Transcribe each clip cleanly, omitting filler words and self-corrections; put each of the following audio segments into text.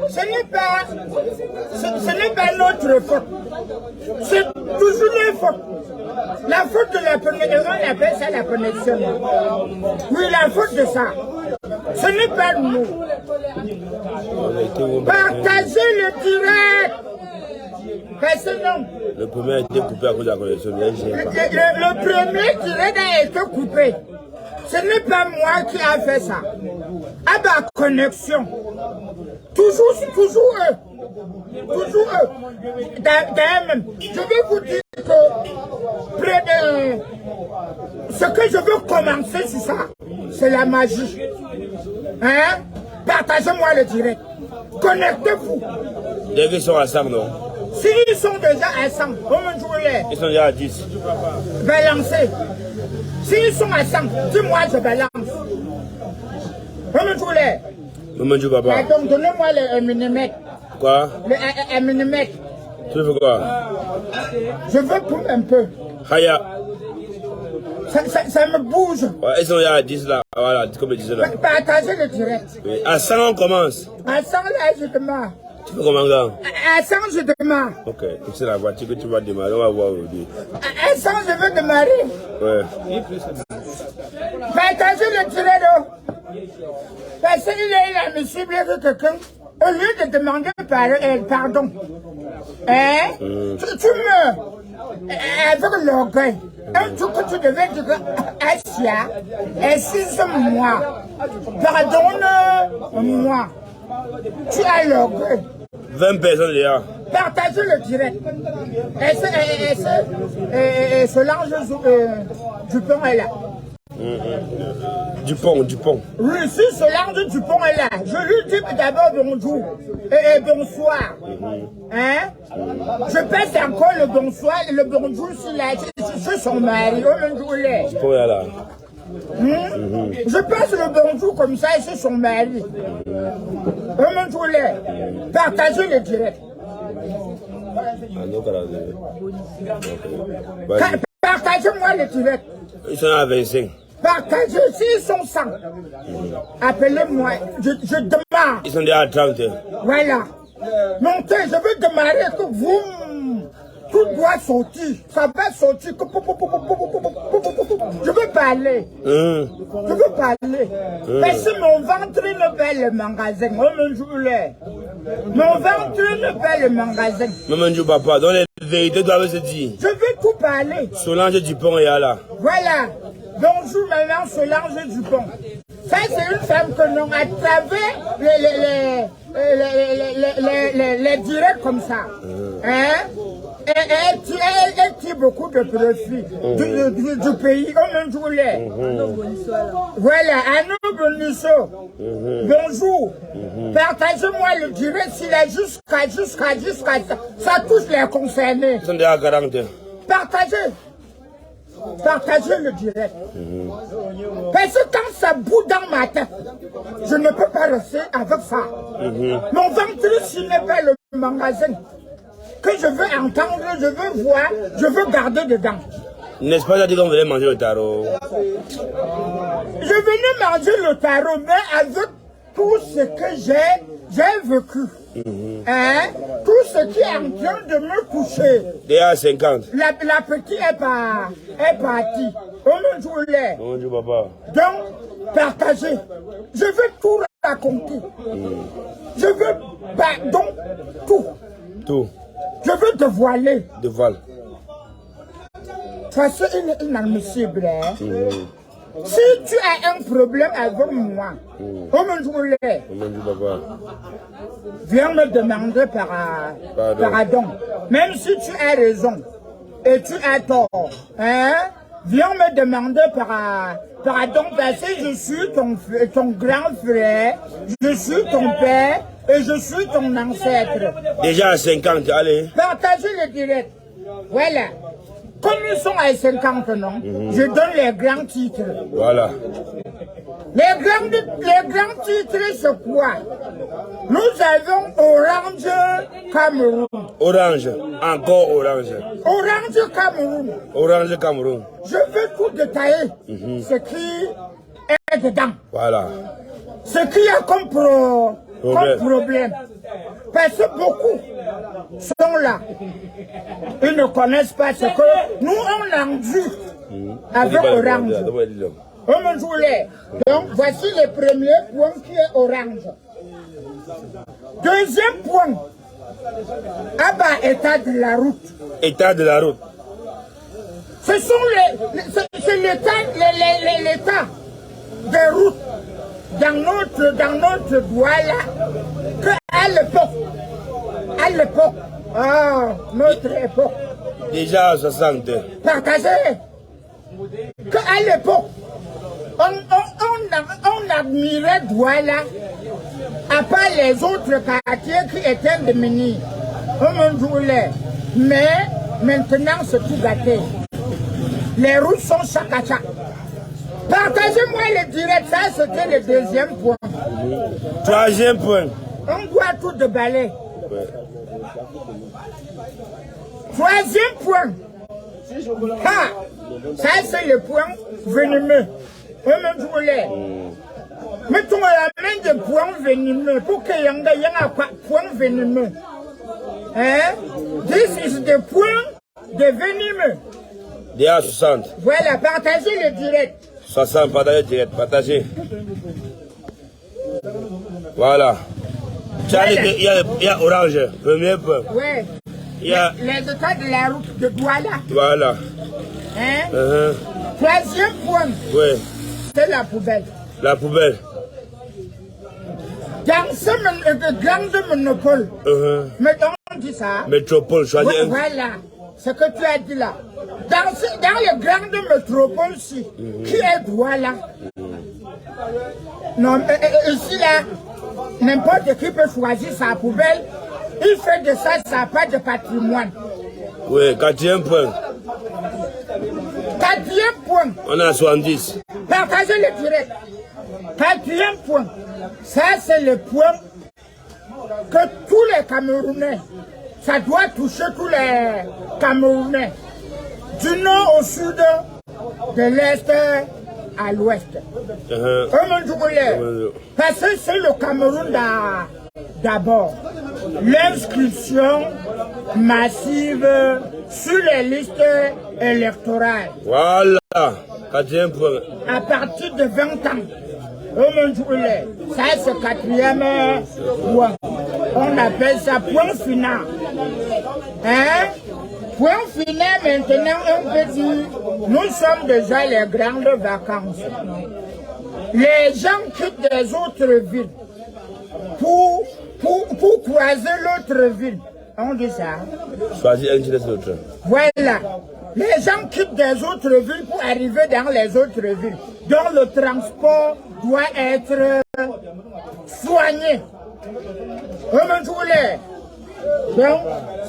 Ce n'est pas notre faute. C'est toujours les fautes. La faute de la connexion, on appelle ça la connexion. Oui, la faute de ça. Ce n'est pas nous. Partagez le direct. Parce que non. Le premier a été coupé à cause de la connexion. Le premier direct a été coupé. Ce n'est pas moi qui a fait ça. À ma connexion. Toujours eux. Toujours eux. D'ailleurs même, je vais vous dire que ce que je veux commencer sur ça, c'est la magie. Hein? Partagez-moi le direct. Connectez-vous. Dès qu'ils sont à 5, non? S'ils sont déjà à 100, ils sont déjà à 10. Balancez. S'ils sont à 100, dis-moi, je balance. Maman papa. Donc, donnez-moi le millimètre. Quoi? Le millimètre. Tu veux quoi? Je veux pour un peu. Haya. Ça me bouge. Ouais, ils sont déjà à 10 là. Voilà, comme je disais là. Partagez le direct. Oui. À 100, on commence. À 100, là, je démarre. Tu veux comment ça? À 100, je démarre. Ok, c'est la voiture que tu vas démarrer, on va voir aujourd'hui. À 100, je veux démarrer. Ouais. Partagez le direct. Parce qu'il a me ciblé que quelqu'un, au lieu de demander pardon, hein, tu meurs avec l'orgueil. Un truc que tu devais dire que Asia, excuse-moi, pardonne-moi. Tu as l'orgueil. 20 personnes déjà. Partagez le direct. Et Solange Dupont est là. Dupont. Oui, si Solange Dupont est là, je lui dis d'abord bonjour et bonsoir. Hein? Je passe encore le bonsoir et le bonjour sur son mari. Dupont est là. Je passe le bonjour comme ça et c'est son mari. Partagez le direct. Partagez-moi le direct. Ils sont à 25. Partagez, s'ils sont 100. Appelez-moi, je démarre. Ils sont déjà à 30. Voilà. Montez, je veux démarrer que vous. Tout doit sortir. Ça va sortir. Je veux parler. Je veux parler. Parce que mon ventre ne fait le magasin. Mon ventre ne fait le magasin. Maman du papa, dans les vérités doivent se dire. Je veux tout parler. Solange Dupont est là. Voilà. Bonjour maman Solange Dupont. Ça c'est une femme que l'on a travers les directs comme ça. Hein? Elle tire beaucoup de profit du pays. Voilà, Anno Bonisso. Bonjour. Partagez-moi le direct s'il est jusqu'à ça. Ça touche les concernés. Ils sont déjà à 40. Partagez le direct. Parce que quand ça bout dans ma tête, je ne peux pas rester avec ça. Mon ventre, s'il n'est pas le magasin que je veux entendre, je veux voir, je veux garder dedans. N'est-ce pas dit qu'on venait manger le tarot? Je venais manger le tarot, mais avec tout ce que j'ai vécu. Hein? Tout ce qui est en train de me coucher. Déjà à 50. La petite est partie. On joue l'air. On joue papa. Donc, partagez. Je veux tout raconter. Je veux, donc, tout. Tout. Je veux dévoiler. Dévoile. Parce que c'est inadmissible. Hein? Si tu as un problème avec moi, viens me demander pardon. Même si tu as raison et tu as tort, hein? Viens me demander pardon parce que je suis ton grand frère, je suis ton père et je suis ton ancêtre. Déjà à 50, allez. Partagez le direct. Voilà. Comme ils sont à 50, non, je donne les grands titres. Voilà. Les grands titres, c'est quoi? Nous avons Orange Cameroun. Orange, encore Orange. Orange Cameroun. Orange Cameroun. Je veux tout détailler. Ce qui est dedans. Voilà. Ce qu'il y a comme comme problème. Parce que beaucoup sont là. Ils ne connaissent pas ce que nous on a vu avec Orange. Donc voici le premier point qui est Orange. Deuxième point, état de la route. État de la route. Ce sont c'est l'état des routes dans notre Douala à l'époque, notre époque. Déjà à 60. Partagé. Qu'à l'époque, on admirait Douala à part les autres quartiers qui étaient démunis. Mais maintenant c'est tout gâté. Les routes sont chaque. Partagez-moi le direct, ça c'était le deuxième point. Troisième point. On doit tout déballer. Ouais. Troisième point. Ça c'est le point venimeux. Mettons la main de point venimeux pour qu'il y ait un point venimeux. This is the point de venimeux. Déjà 60. Voilà, partagez le direct. 60, partagez le direct, partagez. Voilà. Charlie, il y a Orange, premier point. Oui. Les états de la route de Douala. Voilà. Troisième point. Oui. C'est la poubelle. La poubelle. Dans ce grand monopole. Mais on dit ça. Métropole, choisis un. Voilà. Ce que tu as dit là. Dans le grand métropole ici, qui est Douala. Non, ici là, n'importe qui peut choisir sa poubelle. Il fait de ça, ça n'a pas de patrimoine. Oui, quatrième point. Quatrième point. On a 70. Partagez le direct. Quatrième point. Ça, c'est le point que tous les Camerounais, ça doit toucher tous les Camerounais. Du nord au sud, de l'est à l'ouest. Parce que c'est le Cameroun d'abord. L'inscription massive sur les listes électorales. Voilà, quatrième point. À partir de 20 ans. Ça c'est quatrième point. On appelle ça point final. Point final maintenant, on peut dire, nous sommes déjà les grandes vacances. Les gens quittent des autres villes pour croiser l'autre ville. On dit ça. Choisis un des autres. Voilà. Les gens quittent des autres villes pour arriver dans les autres villes. Donc le transport doit être soigné. Donc,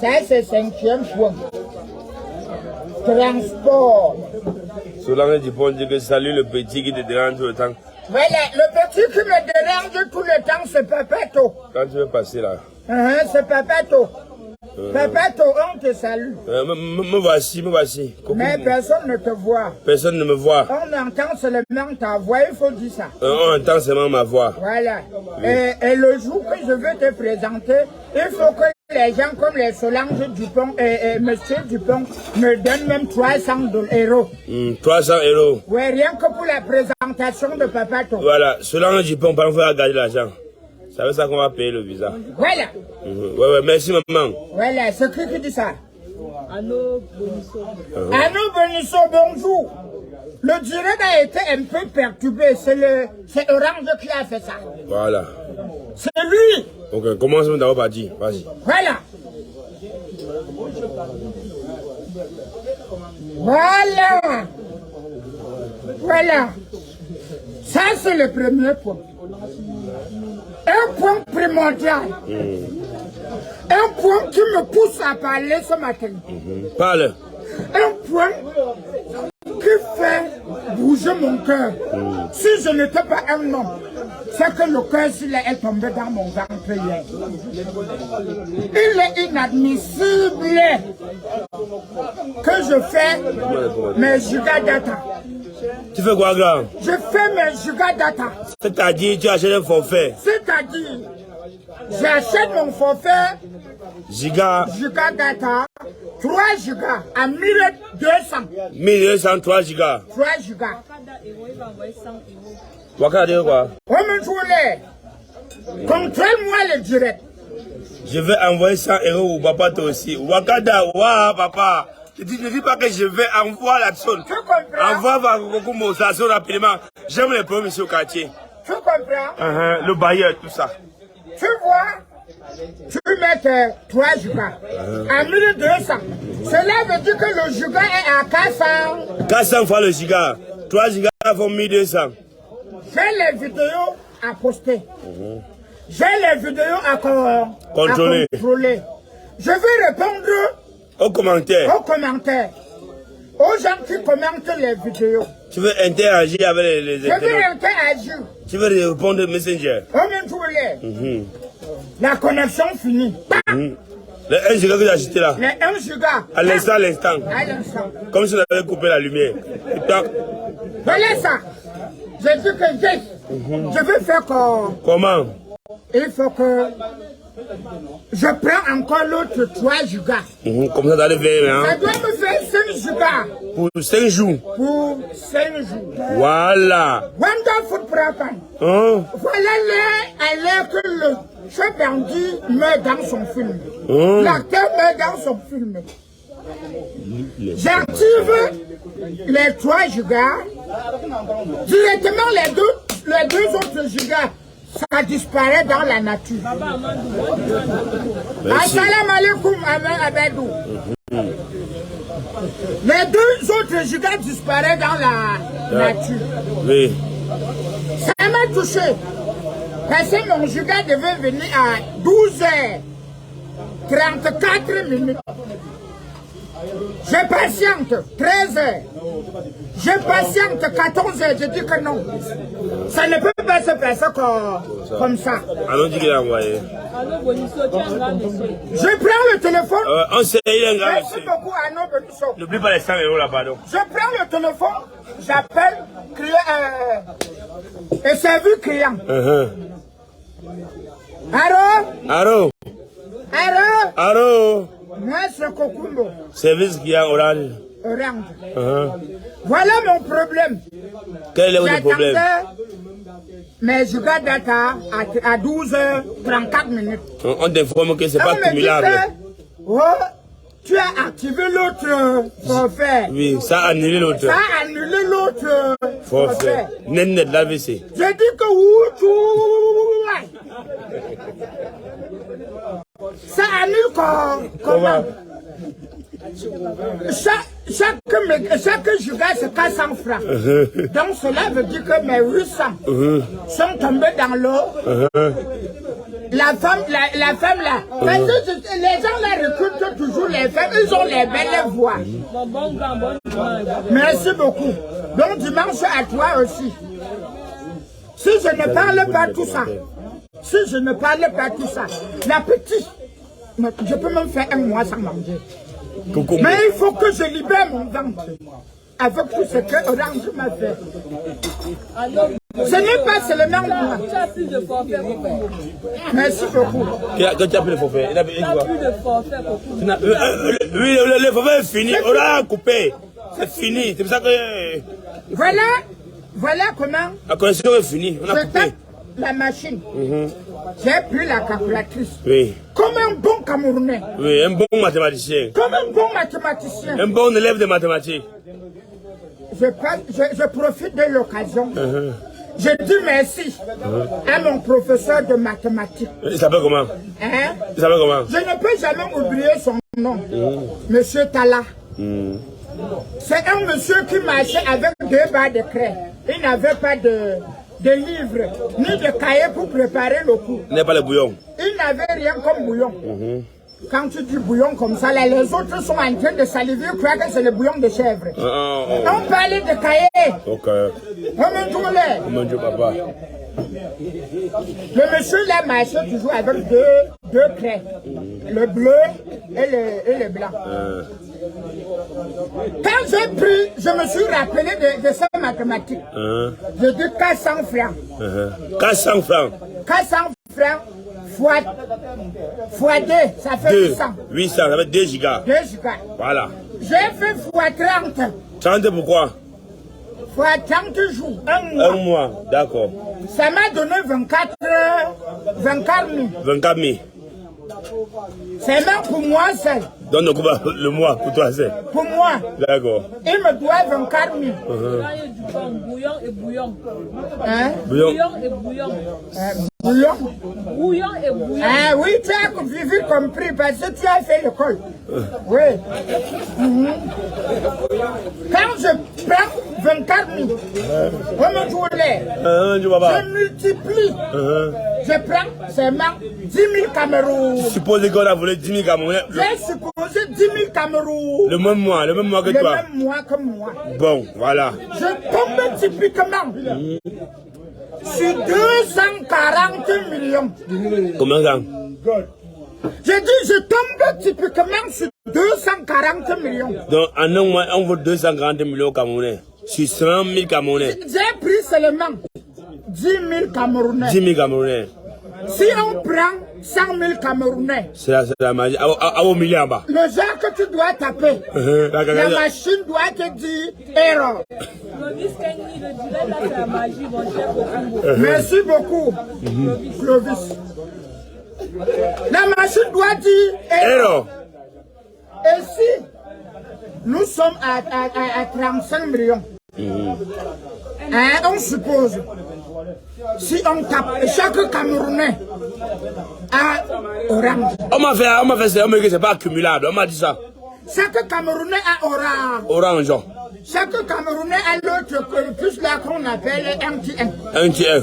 ça c'est le cinquième point. Transport. Solange Dupont dit que salut le petit qui te dérange tout le temps. Voilà, le petit qui me dérange tout le temps, c'est Papato. Quand tu veux passer là. C'est Papato. Papato, on te salue. Me voici. Mais personne ne te voit. Personne ne me voit. On entend seulement ta voix, il faut dire ça. On entend seulement ma voix. Voilà. Oui. Et le jour que je veux te présenter, il faut que les gens comme les Solange Dupont et Monsieur Dupont me donnent même 300 €. 300 €. Oui, rien que pour la présentation de Papato. Voilà, Solange Dupont, par exemple, va garder l'argent. C'est avec ça qu'on va payer le visa. Voilà. Ouais, merci maman. Voilà, c'est qui dit ça? Anno Bonisso, bonjour. Le direct a été un peu perturbé. C'est Orange qui a fait ça. Voilà. C'est lui. Ok, commence d'abord par dire. Vas-y. Voilà. Voilà. Voilà. Ça, c'est le premier point. Un point primordial. Un point qui me pousse à parler ce matin. Parle. Un point qui fait bouger mon cœur. Si je n'étais pas un homme, c'est que le cœur s'il est tombé dans mon ventre hier. Il est inadmissible que je fais mes gigadata. Tu fais quoi, grand? Je fais mes gigadata. C'est-à-dire, tu achètes un forfait. C'est-à-dire, j'achète mon forfait Giga. Giga Data, 3 gigas à 1200. 1200, 3 gigas. 3 gigas. Wakada quoi? On me jouait. Contrôle-moi le direct. Je vais envoyer 100 € au papa toi aussi. Wakada, waouh papa. Je ne dis pas que je vais envoyer la zone. Tu comprends? Envoie ça rapidement. J'aime les premiers sur le quartier. Tu comprends? Le bailleur, tout ça. Tu vois, tu mets 3 gigas à 1200. Cela veut dire que le giga est à 400. 400 fois le giga. 3 gigas font 1200. J'ai les vidéos à poster. J'ai les vidéos à contrôler. Je vais répondre aux commentaires. Aux gens qui commentent les vidéos. Tu veux interagir avec les Je veux interagir. Tu veux répondre au Messenger. La connexion finie. Le 1 giga que j'ai acheté là. Le 1 giga. À l'instant. Comme si on avait coupé la lumière. Voilà ça. J'ai dit que je veux faire quoi? Comment? Il faut que je prends encore l'autre 3 gigas. Comme ça, d'aller vers. Ça doit me faire 5 gigas. Pour 5 jours. Pour 5 jours. Voilà. Wonderful Prapan. Voilà l'air que le chef bandit meurt dans son film. L'acteur meurt dans son film. J'active les 3 gigas. Directement les deux autres gigas. Ça disparaît dans la nature. Assalamu alaikum, Abedou. Les 2 autres gigas disparaissent dans la nature. Oui. Ça m'a touché. Parce que mon giga devait venir à 12h34 minutes. Je patiente 13h. Je patiente 14h. Je dis que non. Ça ne peut pas se passer comme ça. Allons dire qu'il a envoyé. Je prends le téléphone. On sait, il est un grand. Merci beaucoup à nos Benisso. N'oublie pas les 100 € là-bas. Je prends le téléphone. J'appelle et c'est vu client. Allô? Allô? Moi, c'est Kokundo. Service qui a Orange. Voilà mon problème. Quel est votre problème? Mais je garde data à 12h34 minutes. On t'informe que c'est pas cumulable. Tu as activé l'autre forfait. Oui, ça a annulé l'autre. Ça a annulé l'autre forfait. Net l'AVC. Je dis que ça annule comment? Chaque giga c'est 400 francs. Donc cela veut dire que mes 800 sont tombés dans l'eau. La femme là, parce que les gens là recrutent toujours les femmes, ils ont les belles voix. Merci beaucoup. Donc dimanche à toi aussi. Si je ne parle pas tout ça, la petite, je peux même faire un mois sans manger. Mais il faut que je libère mon ventre avec tout ce que Orange m'a fait. Ce n'est pas seulement moi. Merci beaucoup. Quand tu as pris le forfait, il a plus de forfait. Oui, le forfait est fini. On l'a coupé. C'est fini. C'est pour ça que. Voilà comment. La connexion est finie. On a coupé. La machine. J'ai pris la calculatrice. Oui. Comme un bon Camerounais. Oui, un bon mathématicien. Comme un bon mathématicien. Un bon élève de mathématiques. Je profite de l'occasion. Je dis merci à mon professeur de mathématiques. Il s'appelle comment? Il s'appelle comment? Je ne peux jamais oublier son nom. Monsieur Tala. C'est un monsieur qui marchait avec 2 barres de craie. Il n'avait pas de livres, ni de cahiers pour préparer le cours. Il n'est pas le bouillon. Il n'avait rien comme bouillon. Quand tu dis bouillon comme ça, là, les autres sont en train de saliver, croient que c'est le bouillon de chèvre. On parlait de cahiers. Ok. On me dit papa. Le monsieur là marchait toujours avec deux craies. Le bleu et le blanc. Quand j'ai pris, je me suis rappelé de ces mathématiques. Je dis 400 francs. 400 francs. 400 francs fois 2, ça fait 800. 800, ça fait 2 gigas. 2 gigas. Voilà. J'ai fait fois 30. 30 pourquoi? Fois 30 jours, un mois. Un mois, d'accord. Ça m'a donné 24 000. 24 000. C'est même pour moi seul. Donc le mois, pour toi c'est? Pour moi. D'accord. Il me doit 24 000. Bouillon et bouillon. Hein? Bouillon. Bouillon et bouillon. Bouillon. Bouillon et bouillon. Ah oui, tu as vite compris parce que tu as fait l'école. Oui. Quand je prends 24 000, je multiplie. Je prends seulement 10 000 Cameroun. Supposez qu'on a volé 10 000 Camerounais. J'ai supposé 10 000 Cameroun. Le même mois que toi. Le même mois que moi. Bon, voilà. Je tombe typiquement sur 240 millions. Combien ça? J'ai dit, je tombe typiquement sur 240 millions. Donc en un mois, on vaut 240 millions Camerounais. Sur 100 000 Camerounais. J'ai pris seulement 10 000 Camerounais. 10 000 Camerounais. Si on prend 100 000 Camerounais, c'est la magie. À vos milliers en bas. le genre que tu dois taper, la machine doit te dire erreur. Merci beaucoup, Clovis. La machine doit dire erreur. Et si nous sommes à 35 millions, hein, on suppose, si on tape chaque Camerounais à orange. On m'a fait ça, on m'a dit que c'est pas accumulable, on m'a dit ça. Chaque Camerounais à orange. Orange. Chaque Camerounais a l'autre, plus là qu'on appelle un petit un. Un petit un.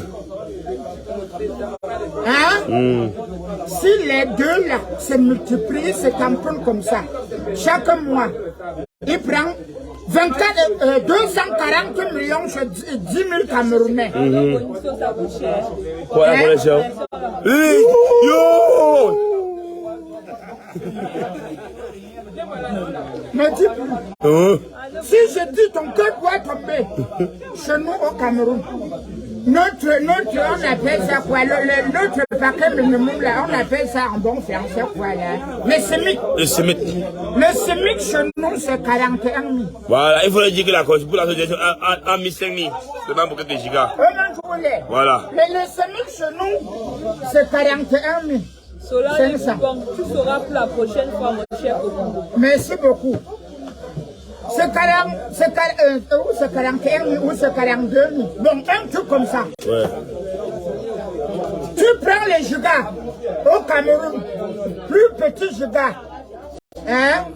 Hein? Si les deux là se multiplient, se tamponnent comme ça, chaque mois, il prend 240 millions sur 10 000 Camerounais. Quoi la connexion? Oui! Yo! Me dis plus. Si je dis ton cœur doit tomber chez nous au Cameroun, notre on appelle ça quoi? Notre paquet minimum là, on appelle ça en bon français quoi là? Le SMIC. Le SMIC. Le SMIC chez nous c'est 41 000. Voilà, il faut dire que la cause pour l'association a mis 5 000. C'est pas pour quelques gigas. Voilà. Mais le SMIC chez nous c'est 41 000. Cela, tu sauras pour la prochaine fois, mon cher Okumbo. Merci beaucoup. C'est 41 000 ou c'est 42 000. Donc un truc comme ça. Ouais. Tu prends les gigas au Cameroun, plus petit giga, hein,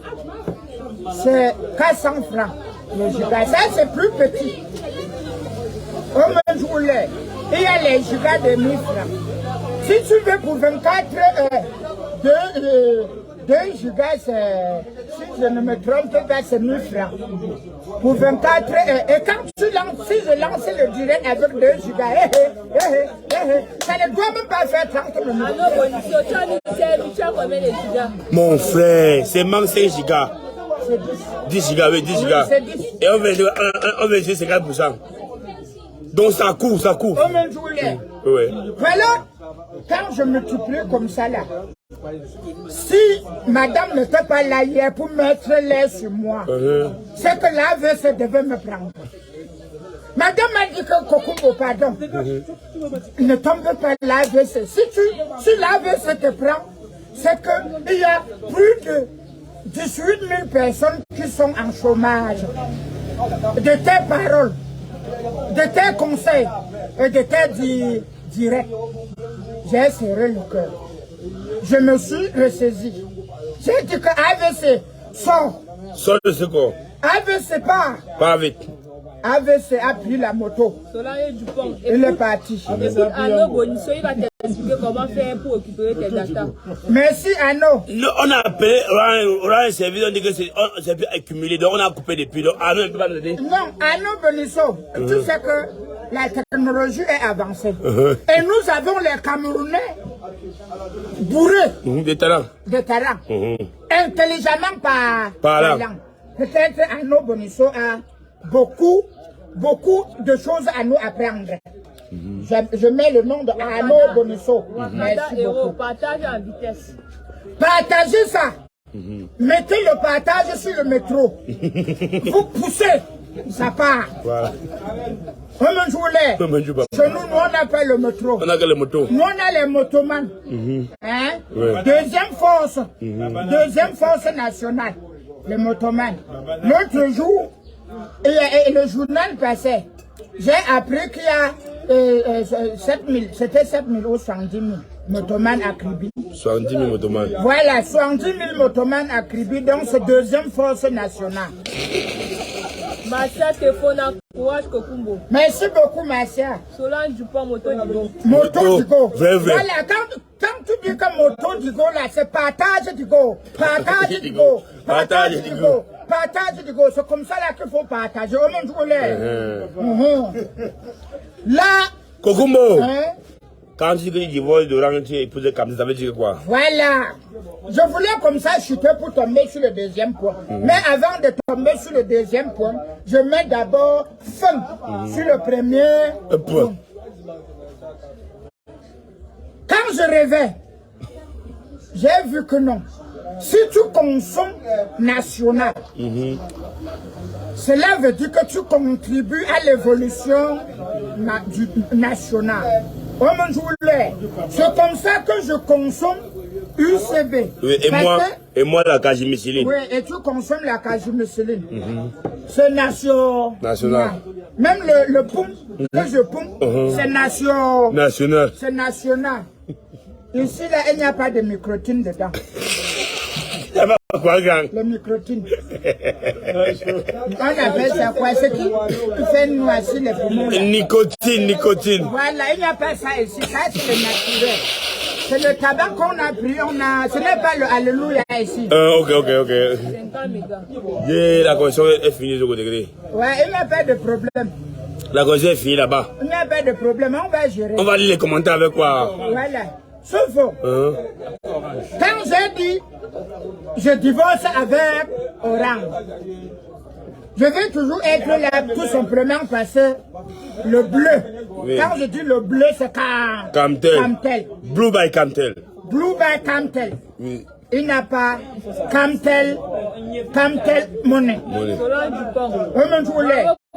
c'est 400 francs. Le giga, ça c'est plus petit. Au Manjoulet, il y a les gigas de 1000 francs. Si tu veux pour 24 2 gigas, si je ne me trompe pas, c'est 1000 francs. Pour 24, et quand tu lances, si je lance le direct avec 2 gigas, ça ne doit même pas faire 30 minutes. Mon frère, c'est même 5 gigas. 10 gigas, oui, 10 gigas. Et on va dire 50%. Donc ça court, ça court. Oui. Voilà, quand je multiplie comme ça là, si madame n'était pas là hier pour mettre l'air sur moi, c'est que l'AVC devait me prendre. Madame m'a dit que Kokumbo, pardon, ne tombe pas l'AVC. Si l'AVC te prend, c'est qu'il y a plus de 18 000 personnes qui sont en chômage. De tes paroles, de tes conseils et de tes directs, j'ai serré le cœur. Je me suis ressaisi. J'ai dit que AVC sort. Sort de ce corps. AVC part. Pas vite. AVC a pris la moto. Il est parti. Écoute, Arnaud Bonisso, il va t'expliquer comment faire pour récupérer tes data. Merci Arnaud. On a appelé, on a un service, on dit que c'est plus accumulé, donc on a coupé depuis. Donc Arnaud ne peut pas nous aider. Non, Arnaud Bonisso, tu sais que la technologie est avancée. Et nous avons les Camerounais bourrés De talent. de talent. Intelligemment parlant. Peut-être Arnaud Bonisso a beaucoup de choses à nous apprendre. Je mets le nom de Arnaud Bonisso. Merci beaucoup. Partage en vitesse. Partagez ça. Mettez le partage sur le métro. Vous poussez. Ça part. Voilà. Chez nous, on n'a pas le métro. On a que le moto. Nous, on a les motomans. Hein? Ouais. Deuxième force nationale. Les motomans. L'autre jour, et le journal passait. J'ai appris qu'il y a 7000, c'était 7000 ou 110 000 motomans à Kribi. 70 000 motomans. Voilà, 70 000 motomans à Kribi, donc c'est deuxième force nationale. Marcia Tefona, courage Kokumbo. Merci beaucoup, Marcia. Solange Dupont, Moto Digo. Moto Digo. Vrai. Voilà, quand tu dis que Moto Digo, là, c'est partage Digo. Partage Digo. Partage Digo. Partage Digo. C'est comme ça là qu'il faut partager. Là. Kokumbo. Hein? Quand tu dis que tu divorces de rang, tu épouses comme ça, ça veut dire quoi? Voilà. Je voulais comme ça chuter pour tomber sur le deuxième point. Mais avant de tomber sur le deuxième point, je mets d'abord fin sur le premier point. Quand je rêvais, j'ai vu que non. Si tu consommes national, cela veut dire que tu contribues à l'évolution nationale. C'est comme ça que je consomme UCB. Oui, et moi la cajimiciline. Oui, et tu consommes la cajimiciline. C'est national. Même le poum que je poum, c'est national. C'est national. Ici, là, il n'y a pas de microtine dedans. Le microtine. On appelle ça quoi? C'est qui fait noisir les poumons? Nicotine. Voilà, il n'y a pas ça ici. Ça, c'est le naturel. C'est le tabac qu'on a pris. Ce n'est pas le Alléluia ici. Ok. 50 mégas. La connexion est finie de l'autre degré. Ouais, il n'y a pas de problème. La connexion est finie là-bas. Il n'y a pas de problème. On va gérer. On va lire les commentaires avec quoi? Voilà. Sauf quand j'ai dit je divorce avec Orange, je vais toujours être là tout simplement parce que le bleu, quand je dis le bleu, c'est Camtel. Blue by Camtel. Oui. Il n'a pas Camtel monnaie. Solange Dupont.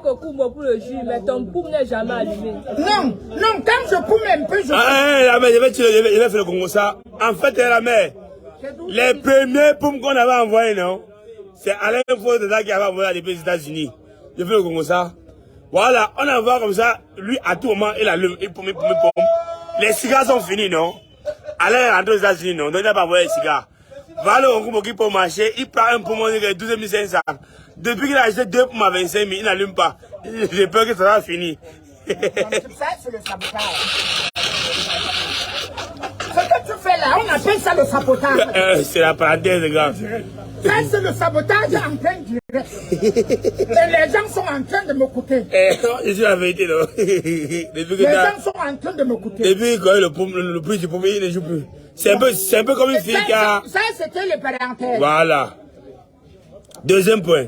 Kokumbo pour le jus, mais ton poum n'est jamais allumé. Non, quand je poume un peu, la mère, je vais faire le Congo ça. En fait, la mère, les premiers poums qu'on avait envoyés, non? C'est Alain Faudra qui avait envoyé à les États-Unis. Je fais le Congo ça. Voilà, on envoie comme ça, lui à tout moment, il allume, il pomme. Les cigares sont finis, non? Alain est rentré aux États-Unis, non? Donc il n'a pas envoyé les cigares. Voilà, on comprend qu'il peut marcher, il prend un poumon de 12 500. Depuis qu'il a acheté 2 poumons à 25 000, il n'allume pas. J'ai peur que ça va finir. Ça, c'est le sabotage. Ce que tu fais là, on appelle ça le sabotage. C'est la parenthèse, gars. Ça, c'est le sabotage en train de direct. Et les gens sont en train de m'écouter. Je suis la vérité, non? Les gens sont en train de m'écouter. Depuis que le prix du pomme, il ne joue plus. C'est un peu comme une fille qui a... Ça, c'était les parenthèses. Voilà. Deuxième point.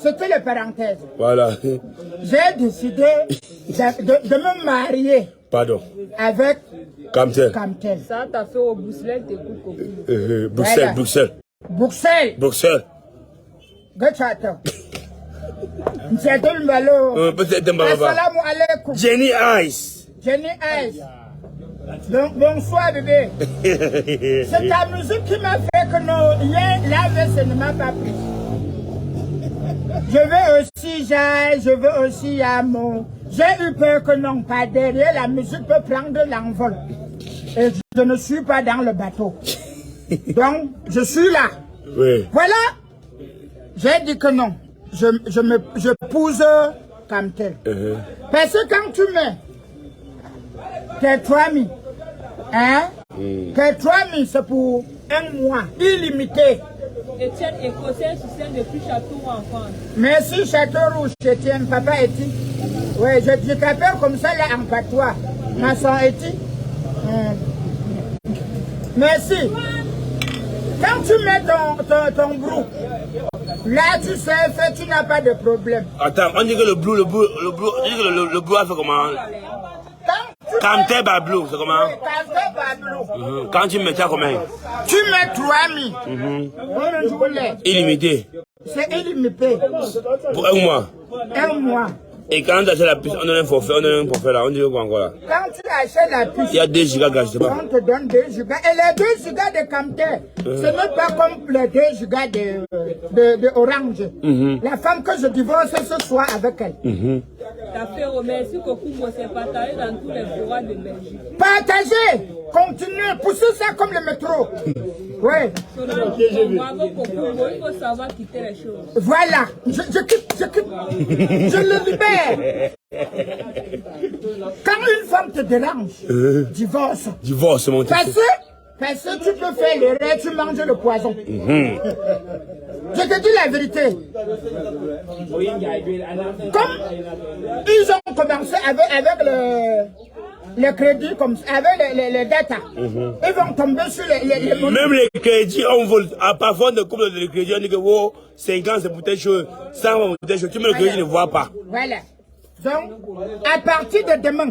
C'était les parenthèses. Voilà. J'ai décidé de me marier. Pardon. Avec Camtel. Ça t'a fait au Bruxelles, t'es cool. Bruxelles. Gachato. Assalamu alaikum. Jenny Ice. Donc, bonsoir bébé. C'est ta musique qui m'a fait que la veste ne m'a pas pris. Je veux aussi mon... J'ai eu peur que non, pas derrière, la musique peut prendre l'envol. Et je ne suis pas dans le bateau. Donc, je suis là. Oui. Voilà. J'ai dit que non. Je pousse comme tel. Parce que quand tu mets tes 3 000, tes 3 000, c'est pour un mois, illimité. Étienne Écossais, soutient depuis Châteauroux en France. Merci Châteauroux, Étienne, papa Eti. Oui, je t'appelle comme ça là en patois. Maçon Eti. Merci. Quand tu mets ton brou, là tu sais, tu n'as pas de problème. Attends, on dit que le bleu a fait comment? Kamte Bablou, c'est comment? Kamte Bablou. Quand tu mets ça combien? Tu mets 3000. Illimité. C'est illimité. Pour un mois. Un mois. Et quand tu achètes la puce, on donne un forfait là, on dit quoi encore là? Quand tu achètes la puce, il y a 2 gigas gratuits. On te donne 2 gigas. Et les 2 gigas de Kamte, ce n'est pas comme les 2 gigas de Orange. La femme que je divorce ce soir avec elle. T'as fait remercier Kokumbo, c'est partagé dans tous les forats de Belgique. Partagez, continuez, poussez ça comme le métro. Oui. Bravo Kokumbo, il faut savoir quitter les choses. Voilà, je quitte. Je le libère. Quand une femme te dérange, divorce. Divorce, mon Parce que tu peux faire l'erreur, tu manges le poison. Je te dis la vérité. Comme ils ont commencé avec le crédit, comme avec les data, ils vont tomber sur les même les crédits, on vole. À parfois de couple de crédit, on dit que 50 c'est pour telle chose, 100 pour telle chose. Tu mets le crédit, ne vois pas. Voilà. Donc, à partir de demain,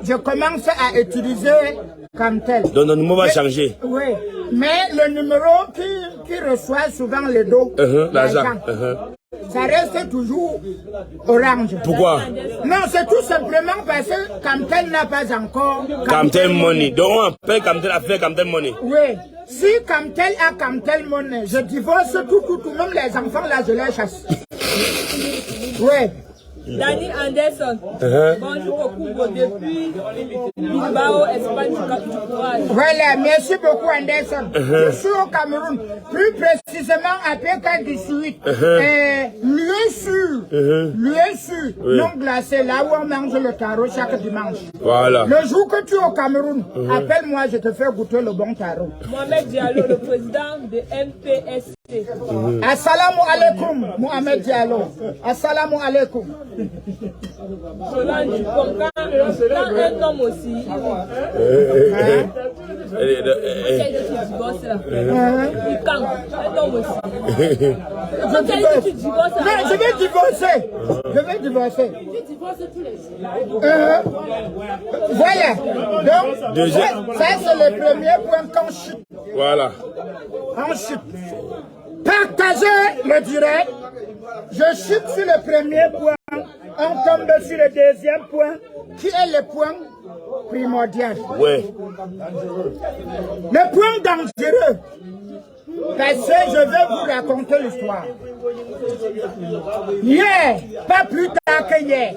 je commence à utiliser Kamtel. Donc, notre numéro va changer. Oui, mais le numéro qui reçoit souvent le dos, l'argent, ça reste toujours Orange. Pourquoi? Non, c'est tout simplement parce que Kamtel n'a pas encore Kamtel Money. Donc, on appelle Kamtel à faire Kamtel Money. Oui. Si Kamtel a Kamtel Money, je divorce tout, même les enfants là, je les chasse. Oui. Danny Anderson, bonjour Kokumbo depuis Bilbao, Espagne, du courage. Voilà, merci beaucoup Anderson. Je suis au Cameroun, plus précisément à PK18. Lieu sûr, non glacé, là où on mange le taro chaque dimanche. Voilà. Le jour que tu es au Cameroun, appelle-moi, je te fais goûter le bon taro. Mohamed Diallo, le président de MPSC. Assalamu alaikum, Mohamed Diallo. Assalamu alaikum. Solange, quand un homme aussi, je vais divorcer. Je vais divorcer. Voilà. Donc, ça c'est le premier point qu'on chute. Voilà. On chute. Partagez le direct. Je chute sur le premier point. On tombe sur le deuxième point, qui est le point primordial. Oui. Le point dangereux. Parce que je vais vous raconter l'histoire. Hier, pas plus tard que hier.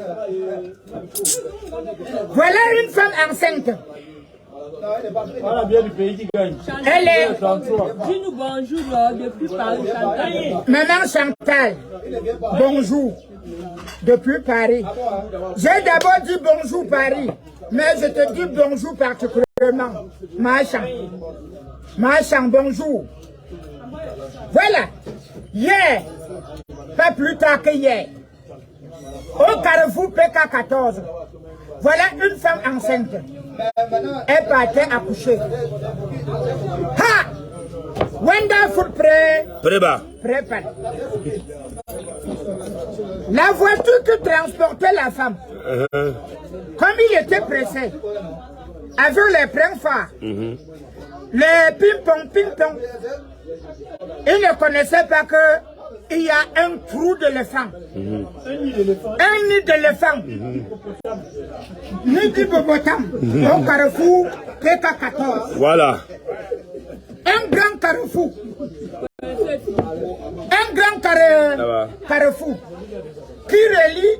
Voilà une femme enceinte. Elle est... Dis-nous bonjour depuis Paris, Chantal. Maman Chantal, bonjour. Depuis Paris. J'ai d'abord dit bonjour Paris, mais je te dis bonjour particulièrement. Machan, bonjour. Voilà. Hier, pas plus tard que hier, au Carrefour PK14, voilà une femme enceinte. Elle partait accoucher. Ha! Wonderful prépa. La voiture qui transportait la femme, comme il était pressé, avec les freins phares, les ping-pong, il ne connaissait pas qu'il y a un trou d'éléphant, un nid d'éléphant, nid d'hippopotame, au Carrefour PK14. Voilà. Un grand carrefour. Un grand carrefour qui relie,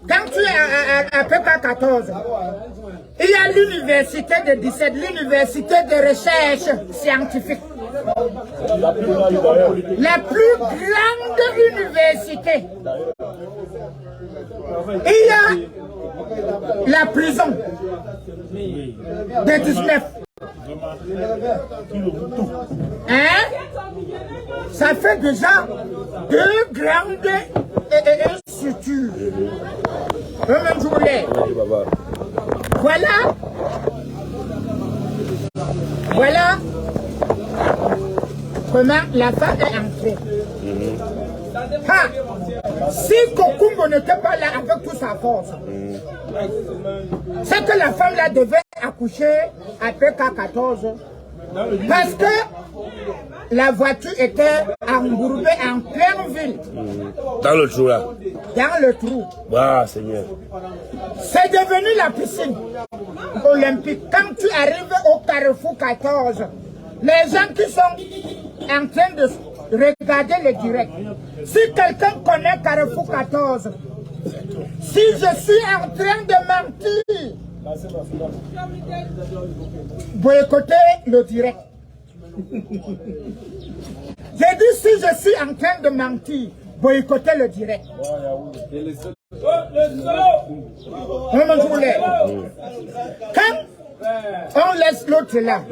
quand tu es à PK14, il y a l'université de 17, l'université de recherche scientifique. La plus grande université. Il y a la prison de 19. Hein? Ça fait déjà 2 grandes structures. Même journée. Voilà comment la femme est entrée. Si Kokumbo n'était pas là avec toute sa force, c'est que la femme là devait accoucher à PK14 parce que la voiture était embourbée en pleine ville. Dans le trou là. Dans le trou. Ah, Seigneur. C'est devenu la piscine olympique. Quand tu arrives au Carrefour 14, les gens qui sont en train de regarder le direct, si quelqu'un connaît Carrefour 14, si je suis en train de mentir, boycottez le direct. J'ai dit si je suis en train de mentir, boycottez le direct. Quand on laisse l'autre là,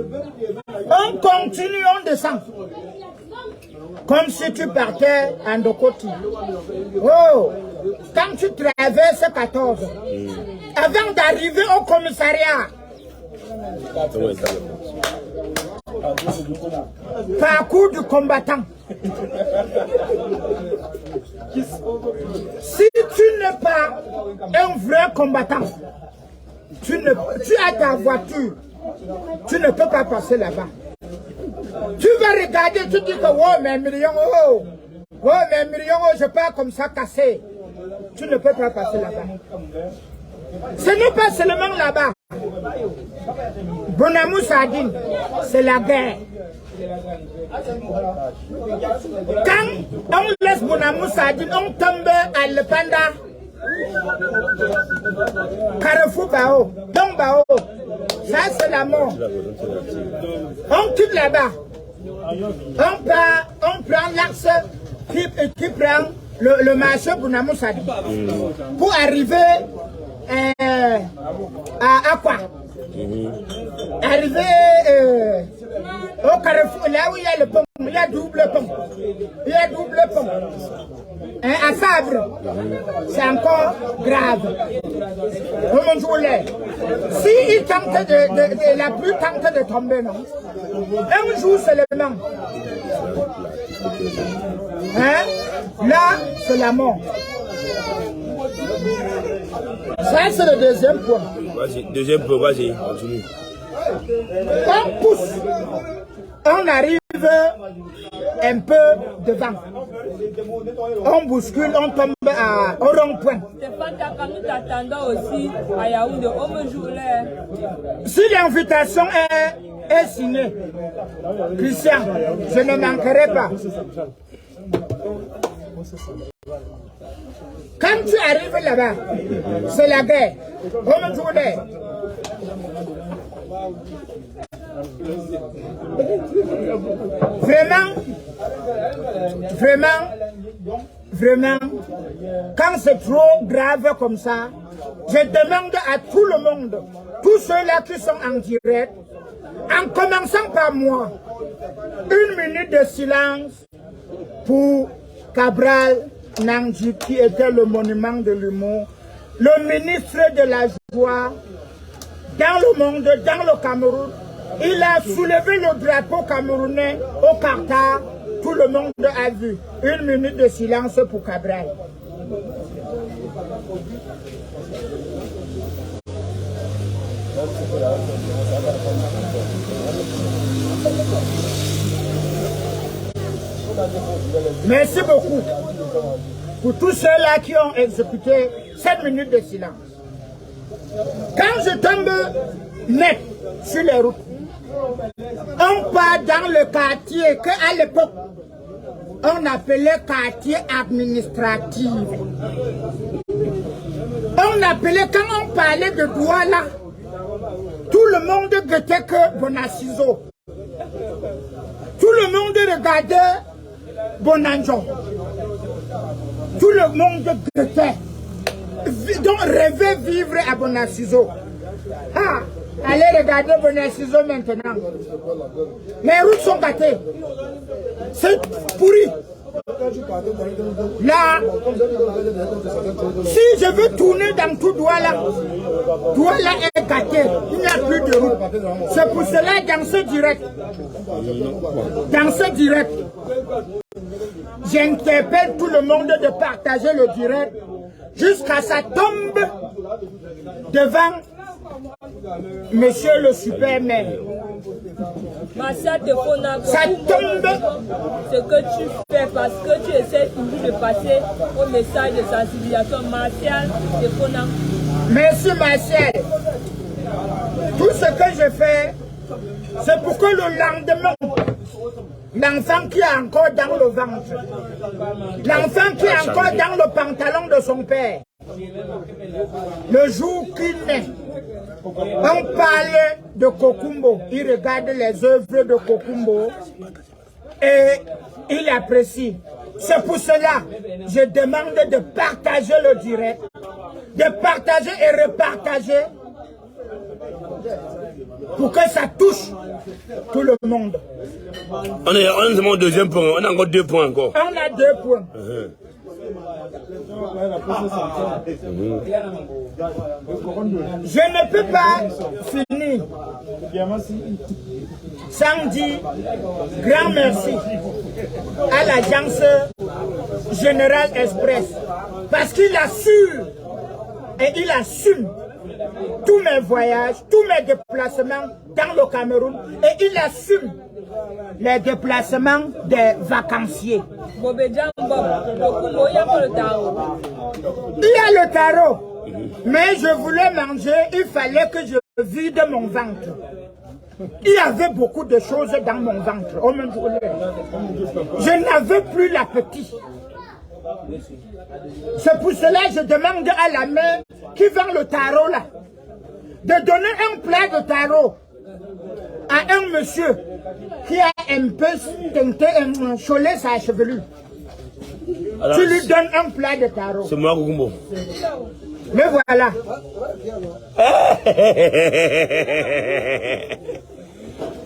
on continue, on descend. Comme si tu partais en Dokoti. Oh, quand tu traverses 14, avant d'arriver au commissariat, parcours du combattant. Si tu n'es pas un vrai combattant, tu as ta voiture, tu ne peux pas passer là-bas. Tu vas regarder, tu dis que oh, mais million, oh, mais million, oh, je pars comme ça cassé. Tu ne peux pas passer là-bas. Ce n'est pas seulement là-bas. Bonamou Sadine, c'est la guerre. Quand on laisse Bonamou Sadine, on tombe à l'Epanda, Carrefour Bao, Don Bao. Ça c'est la mort. On quitte là-bas. On prend l'axe qui prend le marché Bonamou Sadine pour arriver à quoi? Arriver au Carrefour, là où il y a le pont, il y a double pont. Il y a double pont. À Sabre, c'est encore grave. Si il tente la pluie tente de tomber, non? Un jour seulement. Hein? Là, c'est la mort. Ça, c'est le deuxième point. Vas-y, deuxième point, vas-y, continue. On pousse. On arrive un peu devant. On bouscule, on tombe au rond-point. Si l'invitation est signée, Christian, je ne manquerai pas. Quand tu arrives là-bas, c'est la guerre. Vraiment, quand c'est trop grave comme ça, je demande à tout le monde, tous ceux-là qui sont en direct, en commençant par moi, 1 minute de silence pour Cabral Nangji, qui était le monument de l'humour, le ministre de la joie dans le monde, dans le Cameroun. Il a soulevé le drapeau camerounais au Qatar. Tout le monde a vu. 1 minute de silence pour Cabral. Merci beaucoup pour tous ceux-là qui ont exécuté 7 minutes de silence. Quand je tombe net sur les routes, on part dans le quartier qu'à l'époque, on appelait quartier administratif. On appelait, quand on parlait de Douala, tout le monde guettait que Bonaciso. Tout le monde regardait Bonanjo. Tout le monde guettait. Donc rêvait vivre à Bonaciso. Ah, allez regarder Bonaciso maintenant. Les routes sont gâtées. C'est pourri. Là, si je veux tourner dans tout Douala est gâté. Il n'y a plus de route. C'est pour cela, dans ce direct, j'interpelle tout le monde de partager le direct jusqu'à ça tombe devant Monsieur le super-maire. Ça tombe. Ce que tu fais parce que tu essaies toujours de passer au message de sensibilisation. Martial Tefona. Merci Martial. Tout ce que je fais, c'est pour que le lendemain, l'enfant qui est encore dans le ventre, l'enfant qui est encore dans le pantalon de son père, le jour qu'il naît, on parle de Kokumbo, il regarde les œuvres de Kokumbo et il apprécie. C'est pour cela que je demande de partager le direct, de partager et repartager pour que ça touche tout le monde. On est au deuxième point, on a encore 2 points encore. On a 2 points. Je ne peux pas finir sans dire grand merci à l'agence Générale Express parce qu'il assure et il assume tous mes voyages, tous mes déplacements dans le Cameroun et il assume les déplacements des vacanciers. Il y a le tarot, mais je voulais manger, il fallait que je vide mon ventre. Il y avait beaucoup de choses dans mon ventre. Je n'avais plus l'appétit. C'est pour cela que je demande à la mère qui vend le tarot là, de donner un plat de tarot à un monsieur qui a un peu teinté, un cholet sa chevelure. Alors, tu lui donnes un plat de tarot. C'est moi, Kokumbo. Mais voilà.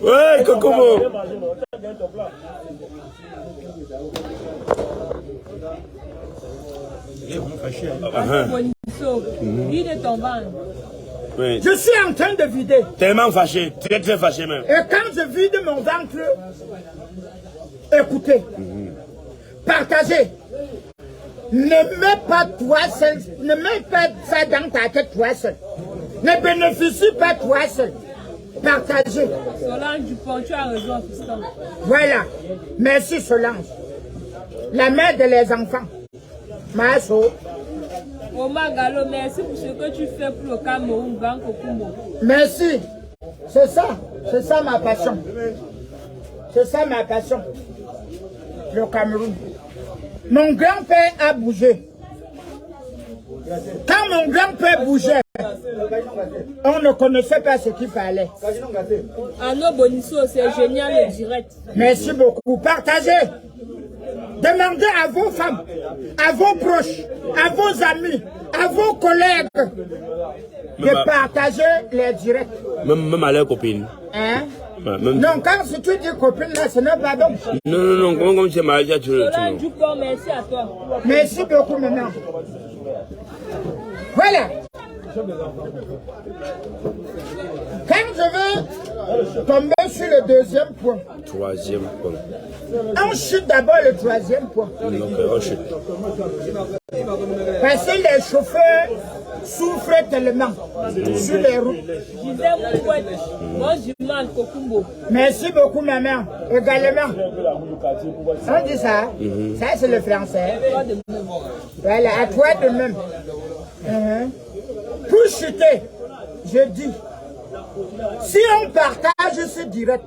Ouais, Kokumbo. Oui. Je suis en train de vider. Tellement fâché, très très fâché même. Et quand je vide mon ventre, écoutez, partagez. Ne mets pas toi seul, ne mets pas ça dans ta tête toi seul. Ne bénéficie pas toi seul. Partagez. Solange Dupont, tu as raison, fiston. Voilà. Merci Solange. La mère de les enfants. Maso. Omar Gallo, merci pour ce que tu fais pour le Cameroun, Banco Kumbo. Merci. C'est ça ma passion. C'est ça ma passion. Le Cameroun. Mon grand-père a bougé. Quand mon grand-père bougeait, on ne connaissait pas ce qu'il fallait. Arnaud Bonisso, c'est génial le direct. Merci beaucoup. Partagez. Demandez à vos femmes, à vos proches, à vos amis, à vos collègues de partager les directs. Même à leurs copines. Hein? Non, quand si tu dis copine là, ce n'est pas bon. Non, comment c'est mariage tu le merci à toi. Merci beaucoup maintenant. Voilà. Quand je vais tomber sur le deuxième point. Troisième point. On chute d'abord le troisième point. Donc, on chute. Parce que les chauffeurs souffrent tellement sur les routes. Merci beaucoup, maman. Également. On dit ça. Ça, c'est le français. Voilà, à toi de même. Pour chuter, je dis, si on partage ce direct,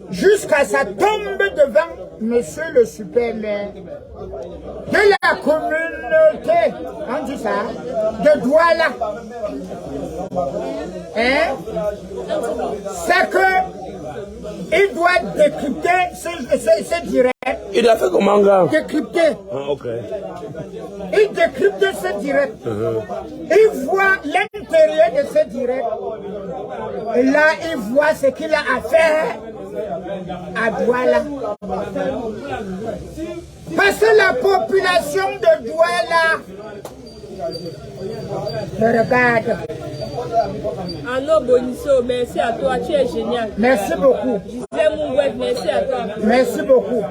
jusqu'à ça tombe devant monsieur le super-maire de la communauté, on dit ça, de Douala. Hein? C'est que il doit décrypter ce direct. Il a fait comment, gars? Décrypter. Ah, ok. Il décrypte ce direct. Il voit l'intérieur de ce direct. Et là, il voit ce qu'il a à faire à Douala. Parce que la population de Douala me regarde. Arnaud Bonisso, merci à toi, tu es génial. Merci beaucoup. Gisèle Mououet, merci à toi. Merci beaucoup.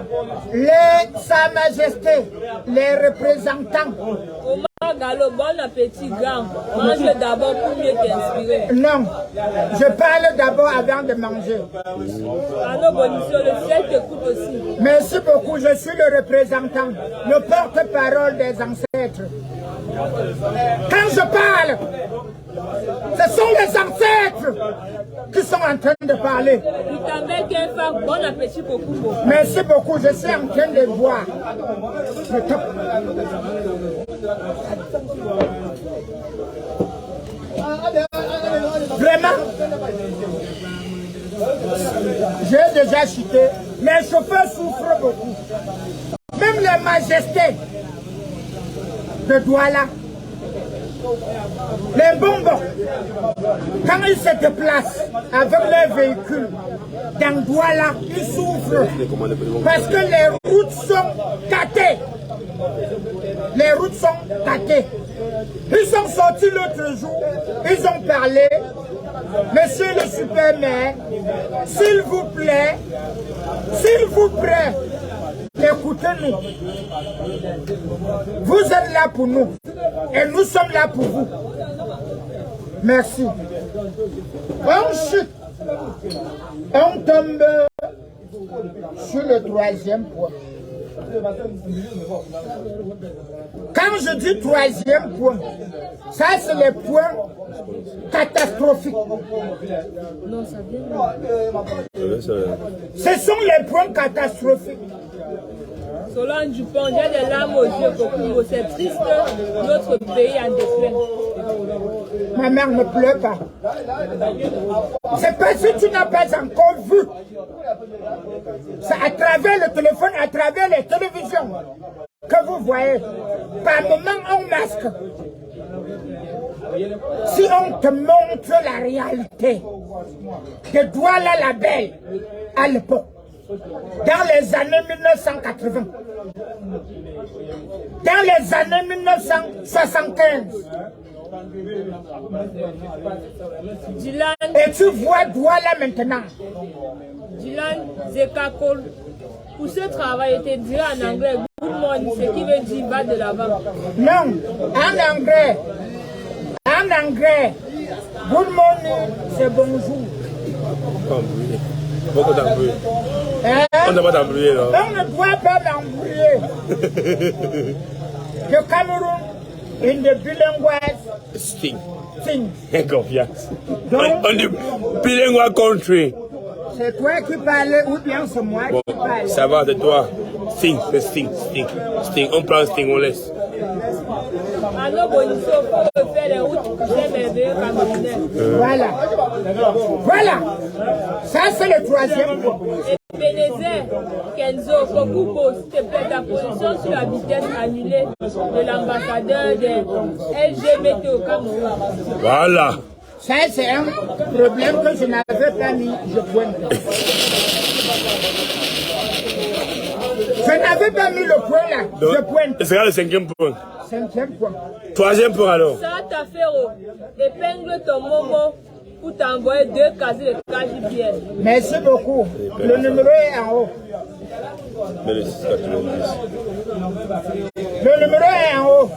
Sa Majesté, les représentants. Omar Papa Gallo, bon appétit, grand. Mange d'abord pour mieux t'inspirer. Non, je parle d'abord avant de manger. Allô, Bonicio, le ciel t'écoute aussi. Merci beaucoup, je suis le représentant, le porte-parole des ancêtres. Quand je parle, ce sont les ancêtres qui sont en train de parler. Bon appétit pour vous. Merci beaucoup, je suis en train de boire. Vraiment, j'ai déjà chuté. Les chauffeurs souffrent beaucoup. Même les majestés de Douala, les bonbons, quand ils se déplacent avec leurs véhicules dans Douala, ils souffrent parce que les routes sont gâtées. Les routes sont gâtées. Ils sont sortis l'autre jour, ils ont parlé. Monsieur le super-maire, s'il vous plaît, écoutez-nous. Vous êtes là pour nous et nous sommes là pour vous. Merci. On chute, on tombe sur le troisième point. Quand je dis troisième point, ça c'est les points catastrophiques. Ce sont les points catastrophiques. Solange Dupont, j'ai des larmes aux yeux pour Congo. C'est triste, notre pays en déclin. Ma mère ne pleure pas. C'est parce que tu n'as pas encore vu. C'est à travers le téléphone, à travers les télévisions que vous voyez. Par moment, on masque. Si on te montre la réalité de Douala la Belle à l'époque, dans les années 1980, dans les années 1975, Dylan, et tu vois Douala maintenant. Dylan Zekakol, pour ce travail, il te dira en anglais, good morning, ce qui veut dire va de l'avant. Non, en anglais, good morning, c'est bonjour. Beaucoup d'embrouilles. Hein? On ne doit pas t'embrouiller, non? On ne doit pas m'embrouiller. Le Cameroun, in the bilingual Sting. thing. Confiance. Donc, On dit bilingual country. c'est toi qui parles ou bien c'est moi Bon, qui parle? ça va, c'est toi. Sting, c'est Sting. On prend Sting, on laisse. Allô, Bonicio, pour refaire les routes, j'ai merveilleux camerounais. Voilà. Ça, c'est le troisième point. Et Bénézé, Kenzo, Kokubo, s'il te plaît, ta position sur la vitesse annulée de l'ambassadeur des LGBT au Cameroun. Voilà. Ça, c'est un problème que je n'avais pas mis, je pointe. Je n'avais pas mis le point là, je pointe. C'est le cinquième point. Cinquième point. Troisième point alors. Ça t'a fait, épingle ton momo pour t'envoyer 2 casiers de KJBL. Merci beaucoup. Le numéro est en haut. Mais le 690. Le numéro est en haut.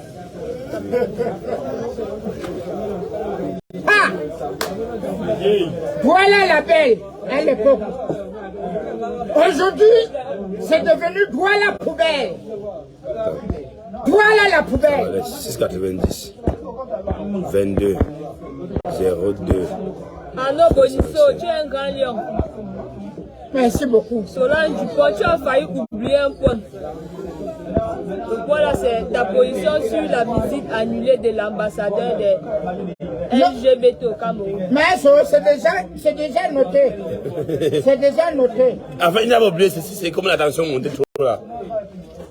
Ah! Voilà la belle à l'époque. Aujourd'hui, c'est devenu Douala poubelle. Douala la poubelle. 690. 22. 02. Arnaud Bonisso, tu es un grand lion. Merci beaucoup. Solange Dupont, tu as failli oublier un point. Voilà, c'est ta position sur la visite annulée de l'ambassadeur des LGBT au Cameroun. Mais c'est déjà noté. C'est déjà noté. Enfin, il n'a pas oublié, c'est comme la tension montée trop là.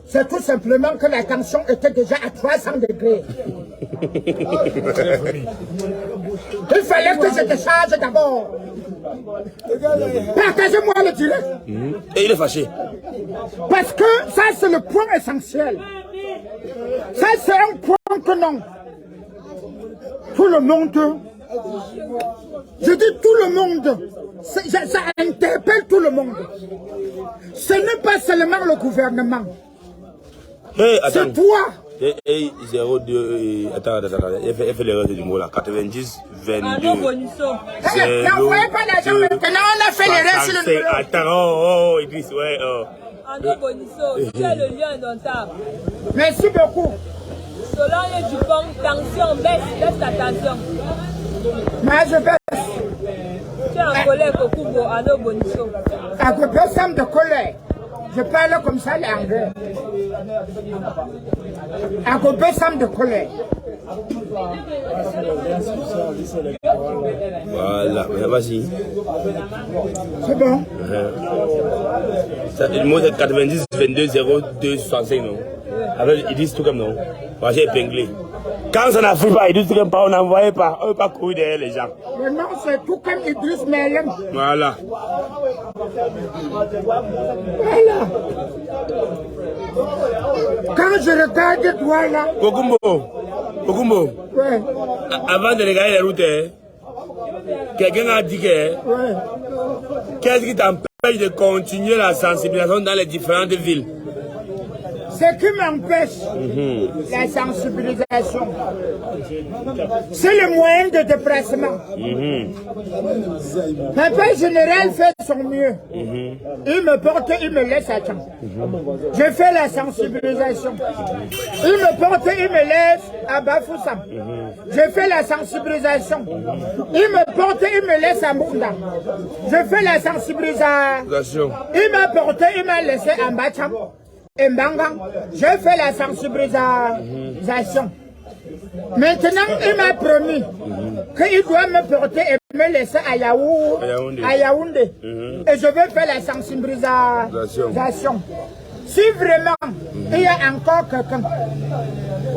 C'est tout simplement que la tension était déjà à 300 degrés. Il fallait que je te charge d'abord. Partagez-moi le direct. Et il est fâché. Parce que ça, c'est le point essentiel. Ça, c'est un point que non. Tout le monde, je dis tout le monde, ça interpelle tout le monde. Ce n'est pas seulement le gouvernement. Hey, c'est toi Et 02, attends, elle fait l'erreur du mot là, 90, 22. Arnaud Bonisso. N'envoyez pas l'argent maintenant, on a fait l'erreur sur le numéro. Attends, Idriss, ouais. Arnaud Bonisso, tu as le lien indomptable. Merci beaucoup. Solange Dupont, tension, baisse ta tension. Moi, je baisse. Tu es en colère, Kokubo, Arnaud Bonisso. À cause de colère. Je parle comme ça l'anglais. À cause de colère. Voilà, vas-y. C'est bon. Le mot c'est 90 22 02 65, non? Après, ils disent tout comme non. Moi, j'ai épinglé. Quand ça n'a fait pas, ils disent tout comme pas, on n'envoyait pas. On ne veut pas courir derrière les gens. Le nom, c'est tout comme Idriss Melem. Voilà. Voilà. Quand je regarde toi là. Kokumbo. Ouais. Avant de regarder les routes, quelqu'un a dit que. Ouais. Qu'est-ce qui t'empêche de continuer la sensibilisation dans les différentes villes? Ce qui m'empêche, la sensibilisation, c'est le moyen de déplacement. Papa général fait son mieux. Il me porte, il me laisse à temps. Je fais la sensibilisation. Il me porte, il me laisse à Bafoussam. Je fais la sensibilisation. Il me porte, il me laisse à Mounda. Je fais la sensibilisation. Il m'a porté, il m'a laissé à Mbacham. Et Mbangang, je fais la sensibilisation. Maintenant, il m'a promis qu'il doit me porter et me laisser à Yaoundé. Et je vais faire la sensibilisation. Si vraiment il y a encore quelqu'un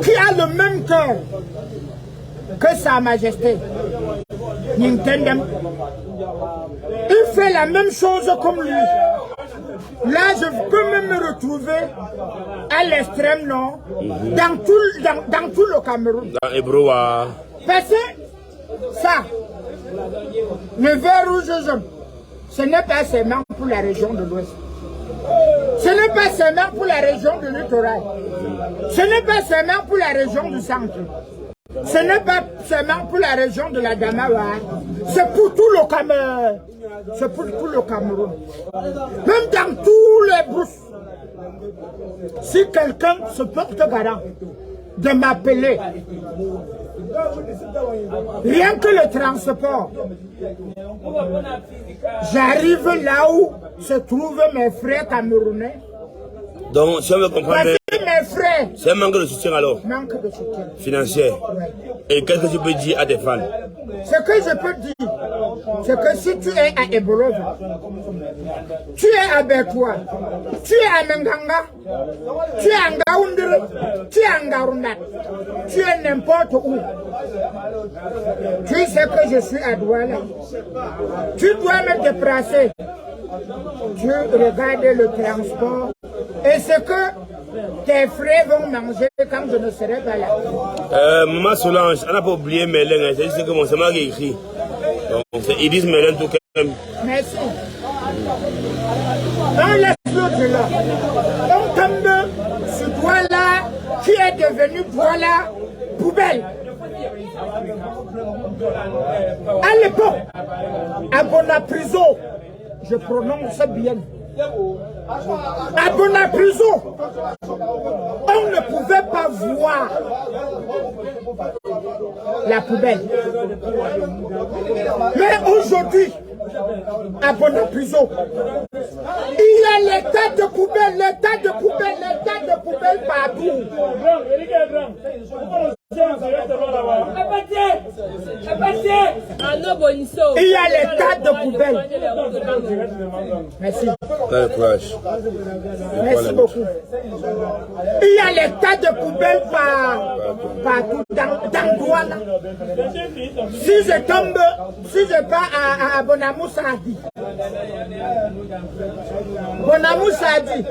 qui a le même cœur que Sa Majesté, Nintendo, il fait la même chose comme lui. Là, je peux même me retrouver à l'extrême nord, dans tout le Cameroun. Dans Ebroa. Parce que ça, le vert rouge jaune, ce n'est pas seulement pour la région de l'Ouest. Ce n'est pas seulement pour la région du littoral. Ce n'est pas seulement pour la région du centre. Ce n'est pas seulement pour la région de la Damawa. C'est pour tout le Cameroun. C'est pour tout le Cameroun. Même dans tous les brousses. Si quelqu'un se porte garant de m'appeler, rien que le transport, j'arrive là où se trouvent mes frères camerounais. Donc, si on veut comprendre, mes frères, c'est un manque de soutien alors? Manque de soutien. Financier. Ouais. Et qu'est-ce que tu peux dire à tes fans? Ce que je peux dire, c'est que si tu es à Ebolova, tu es à Bekwa, tu es à Menganga, tu es à Ngaoundere, tu es à Ngaoundat, tu es n'importe où. Tu sais que je suis à Douala. Tu dois me déplacer. Tu regardes le transport et ce que tes frères vont manger quand je ne serai pas là. Maman Solange, on n'a pas oublié Mélène, c'est juste que mon c'est moi qui écrit. Donc c'est Idriss Mélène tout même. Merci. On laisse l'autre là. On tombe sur Douala qui est devenu Douala poubelle. À l'époque, à Bonapriso, je prononce bien. À Bonapriso, on ne pouvait pas voir la poubelle. Mais aujourd'hui, à Bonapriso, il y a les tas de poubelles, les tas de poubelles, les tas de poubelles partout. Il y a les tas de poubelles. Merci. Merci beaucoup. Il y a les tas de poubelles partout dans Douala. Si je tombe, si je pars à Bonamou Sadi. Bonamou Sadi.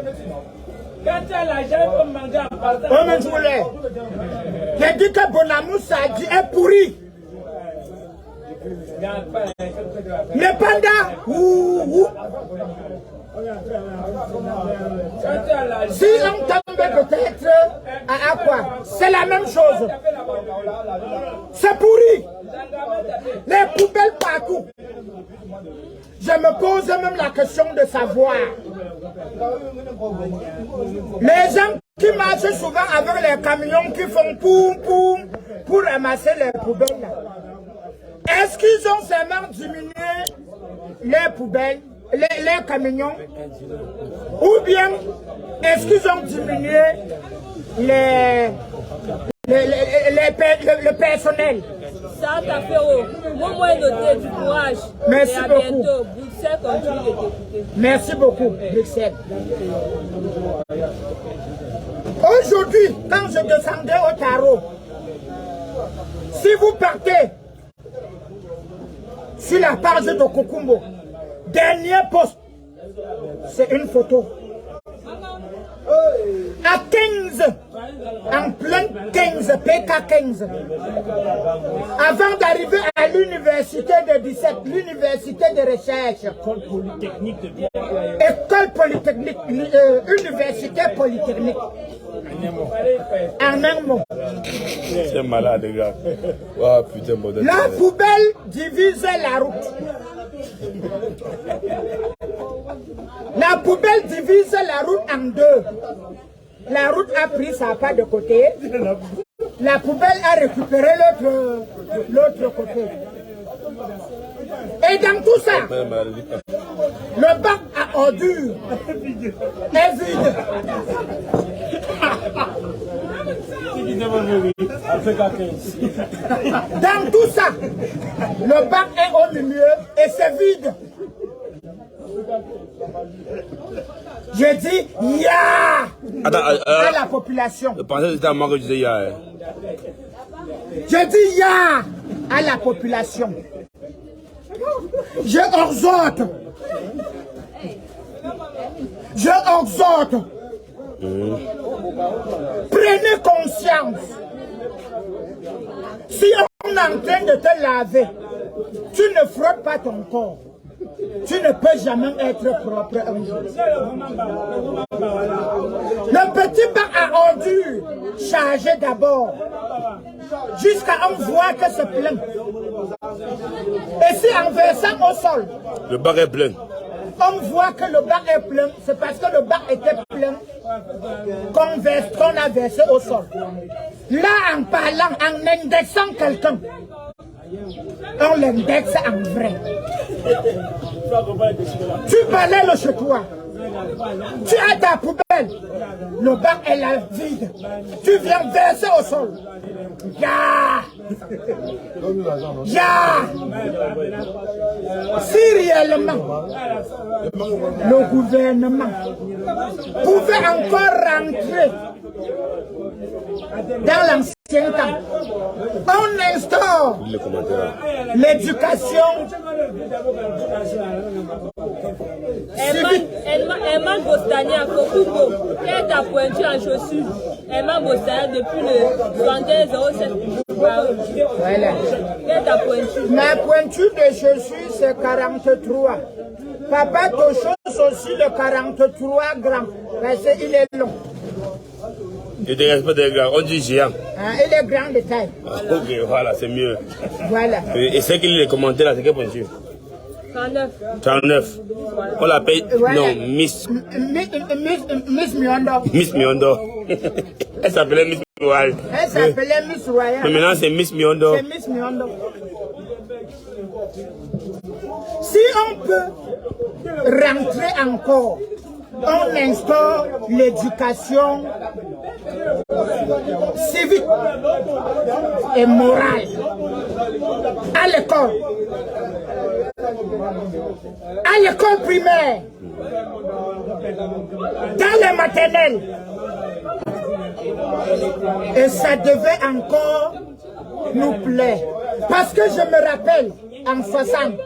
J'ai dit que Bonamou Sadi est pourri. Mais pendant si on tombe peut-être à quoi? c'est la même chose. C'est pourri. Les poubelles partout. Je me pose même la question de savoir. Les gens qui marchent souvent avec les camions qui font poum poum pour ramasser les poubelles. Est-ce qu'ils ont seulement diminué les poubelles, les camions? Ou bien est-ce qu'ils ont diminué le personnel? Ça t'a fait moi noté du courage. Merci beaucoup. Bientôt. Bruxelles continue de t'écouter. Merci beaucoup, Bruxelles. Aujourd'hui, quand je descendais au tarot, si vous partez sur la page de Kokumbo, dernier post, c'est une photo. À 15, en plein 15, PK 15, avant d'arriver à l'université de 17, l'université de recherche, école polytechnique, université polytechnique, en un mot. C'est malade, les gars. Oh, putain, la poubelle divisait la route. La poubelle divise la route en deux. La route a pris sa part de côté. La poubelle a récupéré l'autre côté. Et dans tout ça, le bac à ordures est vide. Dans tout ça, le bac est au milieu et c'est vide. Je dis ya à la population. Je pensais que c'était à moi que je disais ya. Je dis ya à la population. Je exhorte. Prenez conscience. Si on est en train de te laver, tu ne frottes pas ton corps. Tu ne peux jamais être propre un jour. Le petit bac à ordures chargé d'abord, jusqu'à on voit que c'est plein. Et si en versant au sol, le bac est plein. On voit que le bac est plein, c'est parce que le bac était plein qu'on a versé au sol. Là, en parlant, en indexant quelqu'un, on l'indexe en vrai. Tu balayes chez toi. Tu as ta poubelle. Le bac est là vide. Tu viens verser au sol. Ya! Si réellement le gouvernement pouvait encore rentrer dans l'ancien temps, on instaure l'éducation civique. Emma Bostania, Kokubo, quelle est ta pointure en chaussures? Emma Bostania depuis le 7107. Voilà. Quelle est ta pointure? Ma pointure de chaussures, c'est 43. Papa te chausse aussi le 43 grammes, parce qu'il est long. Je ne te respecte pas grand, on dit géant. Il est grand de taille. Ok, voilà, c'est mieux. Voilà. Et c'est qu'il les commentaires là, c'est quelle pointure? 39. 39. On l'appelle, Voilà. non, Miss Miondo. Miss Miondo. Elle s'appelait Miss Royal. Elle s'appelait Miss Royal. Mais maintenant c'est Miss Miondo. C'est Miss Miondo. Si on peut rentrer encore, on instaure l'éducation civique et morale à l'école. À l'école primaire, dans les maternelles. Et ça devait encore nous plaire. Parce que je me rappelle, en 60,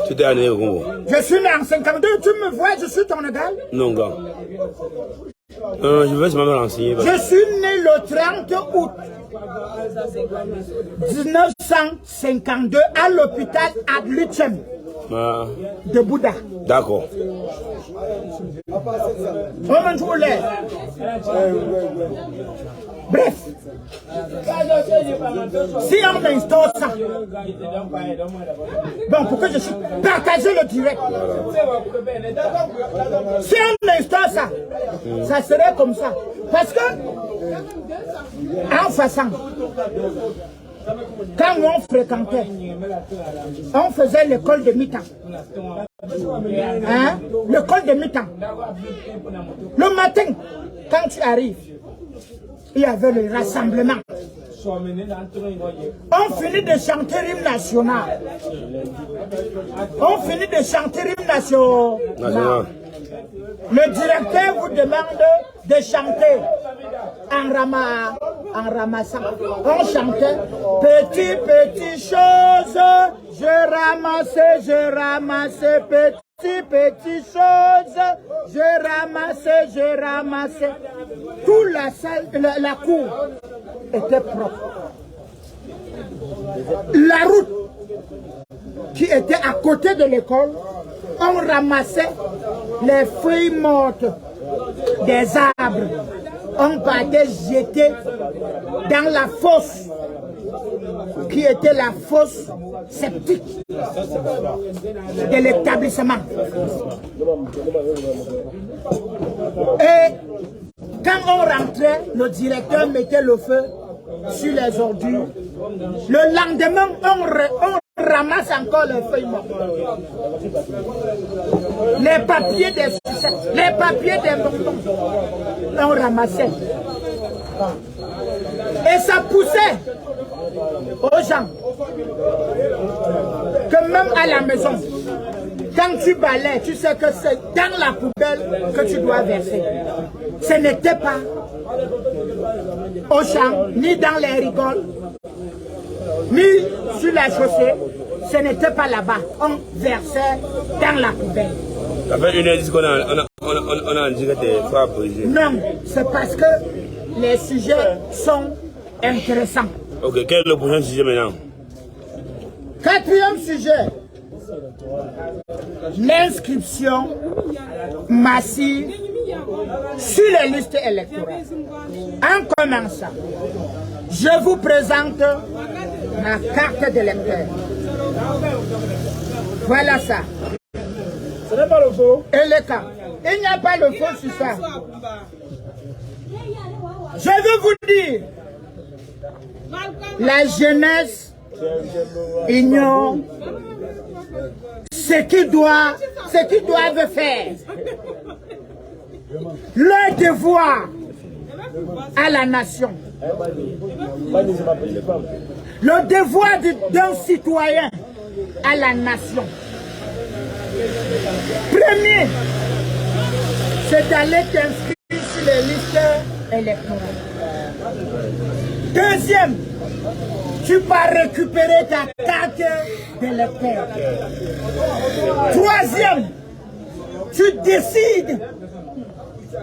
Tu étais né au Congo? je suis né en 52, tu me vois, je suis ton égal? Non, gars. Je veux seulement me renseigner. Je suis né le 30 août 1952 à l'hôpital Adluchem de Bouddha. D'accord. Comment tu voulais? Bref, si on instaure ça, bon, pour que je suis partagé le direct, si on instaure ça, ça serait comme ça. Parce que, en faisant, quand on fréquentait, on faisait l'école de mi-temps. Hein? L'école de mi-temps. Le matin, quand tu arrives, il y avait le rassemblement. On finit de chanter l'hymne national. On finit de chanter l'hymne national. Le directeur vous demande de chanter en ramassant. On chantait petit chose, je ramassais petit chose, je ramassais. Toute la salle, la cour était propre. La route qui était à côté de l'école, on ramassait les feuilles mortes des arbres. On partait jeter dans la fosse qui était la fosse septique de l'établissement. Et quand on rentrait, le directeur mettait le feu sur les ordures. Le lendemain, on ramasse encore les feuilles mortes. Les papiers des sucettes, les papiers des bonbons, on ramassait. Et ça poussait aux gens que même à la maison, quand tu balais, tu sais que c'est dans la poubelle que tu dois verser. Ce n'était pas au champ, ni dans les rigoles, ni sur la chaussée. Ce n'était pas là-bas. On versait dans la poubelle. Ça fait 1h10 qu'on a en direct des fois brisés. Non, c'est parce que les sujets sont intéressants. Ok, quel est le prochain sujet maintenant? 4e sujet. L'inscription massive sur les listes électorales. En commençant, je vous présente ma carte d'électeur. Voilà ça. Ce n'est pas le faux. Et le cas. Il n'y a pas le faux sur ça. Je veux vous dire, la jeunesse ignore ce qu'ils doivent faire. Leur devoir à la nation. Le devoir d'un citoyen à la nation. Premier, c'est d'aller t'inscrire sur les listes électorales. Deuxième, tu vas récupérer ta carte d'électeur. Troisième, tu décides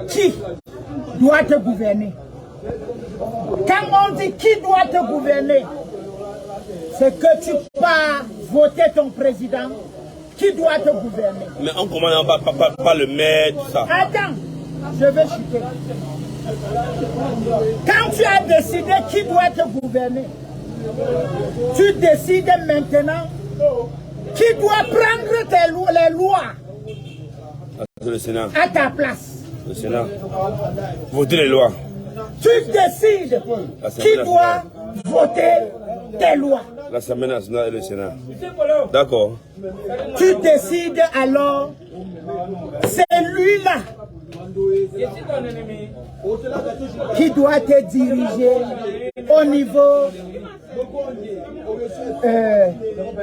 qui doit te gouverner. Quand on dit qui doit te gouverner, c'est que tu vas voter ton président qui doit te gouverner. Mais on commande pas le maire, tout ça. Attends, je vais chuter. Quand tu as décidé qui doit te gouverner, tu décides maintenant qui doit prendre les lois Le Sénat. à ta place. Le Sénat. Voter les lois. Tu décides qui doit voter tes lois. L'Assemblée nationale et le Sénat. D'accord. Tu décides alors, c'est lui-là qui doit te diriger au niveau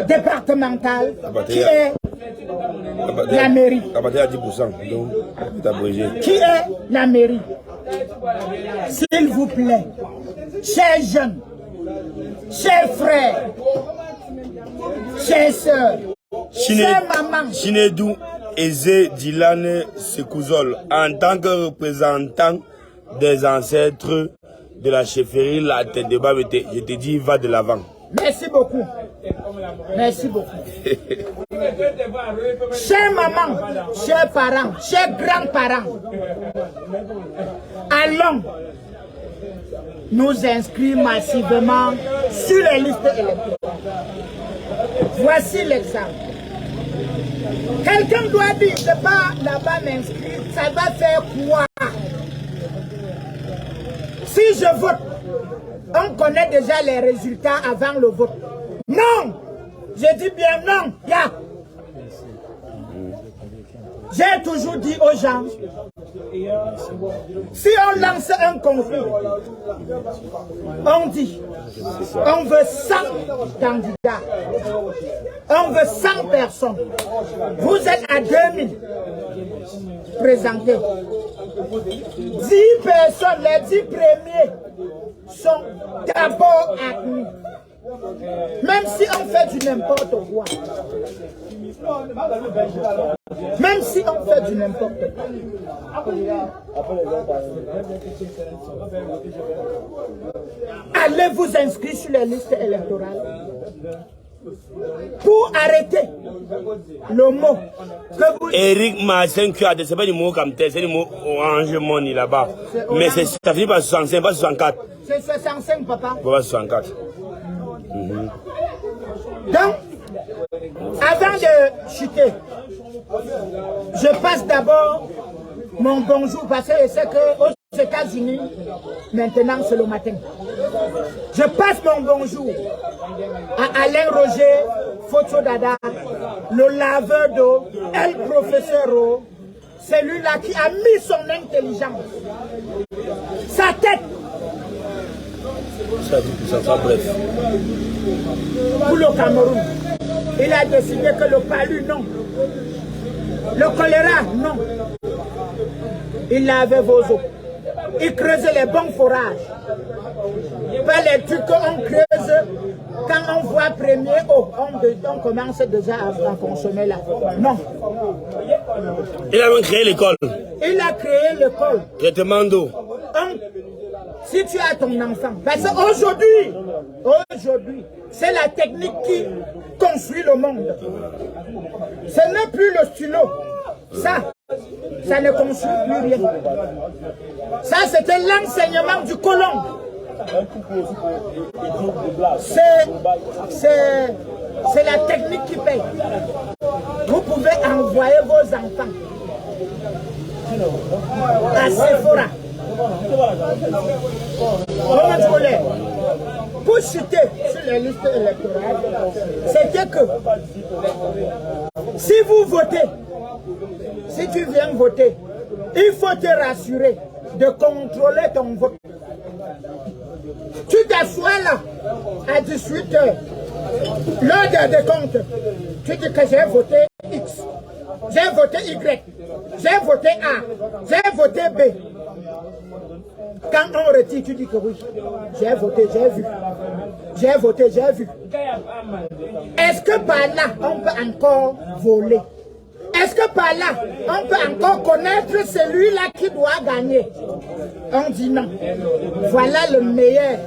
départemental, qui est la mairie. À partir de 10%, donc, c'est abrégé. Qui est la mairie? S'il vous plaît, chers jeunes, chers frères, chers sœurs, chers mamans, Chinedou Eze Dylan Sekouzol, en tant que représentant des ancêtres de la chefferie, la tête de bas, je te dis, va de l'avant. merci beaucoup. Merci beaucoup. Chers mamans, chers parents, chers grands-parents, allons nous inscrire massivement sur les listes électorales. Voici l'exemple. Quelqu'un doit dire, je ne vais pas là-bas m'inscrire, ça va faire quoi? Si je vote, on connaît déjà les résultats avant le vote. Non! Je dis bien non, yeah. J'ai toujours dit aux gens, si on lance un concours, on dit, on veut 100 candidats, on veut 100 personnes. Vous êtes à 2000 présentés. 10 personnes, les 10 premiers sont d'abord admis. Même si on fait du n'importe quoi. Même si on fait du n'importe quoi. Allez vous inscrire sur les listes électorales pour arrêter le mot que vous... Eric Martin, c'est pas du mot comme tel, c'est du mot Orange Money là-bas. Mais ça finit par 65, pas 64. C'est 65, papa. Pas 64. Donc, avant de chuter, je passe d'abord mon bonjour parce que je sais qu'aux États-Unis, maintenant c'est le matin. Je passe mon bonjour à Alain Roger, Photo Dada, le laveur d'eau, El Professeur, celui-là qui a mis son intelligence, sa tête, bref. Pour le Cameroun. Il a décidé que le palu, non. Le choléra, non. Il lavait vos eaux. Il creusait les bons forages. Pas les trucs qu'on creuse quand on voit premier eau. On commence déjà à consommer là. Non. Il a même créé l'école. Il a créé l'école. Traitement d'eau. Si tu as ton enfant, parce qu'aujourd'hui, c'est la technique qui construit le monde. Ce n'est plus le stylo. Ça ne construit plus rien. Ça, c'était l'enseignement du colon. C'est la technique qui paye. Vous pouvez envoyer vos enfants à Sephora. Pour chuter sur les listes électorales, c'était que si vous votez, si tu viens voter, il faut te rassurer de contrôler ton vote. Tu t'assois là à 18 h, l'heure des comptes, tu dis que j'ai voté X, j'ai voté Y, j'ai voté A, j'ai voté B. Quand on retire, tu dis que oui, j'ai voté, j'ai vu. J'ai voté, j'ai vu. Est-ce que par là, on peut encore voler? Est-ce que par là, on peut encore connaître celui-là qui doit gagner? On dit non. Voilà le meilleur.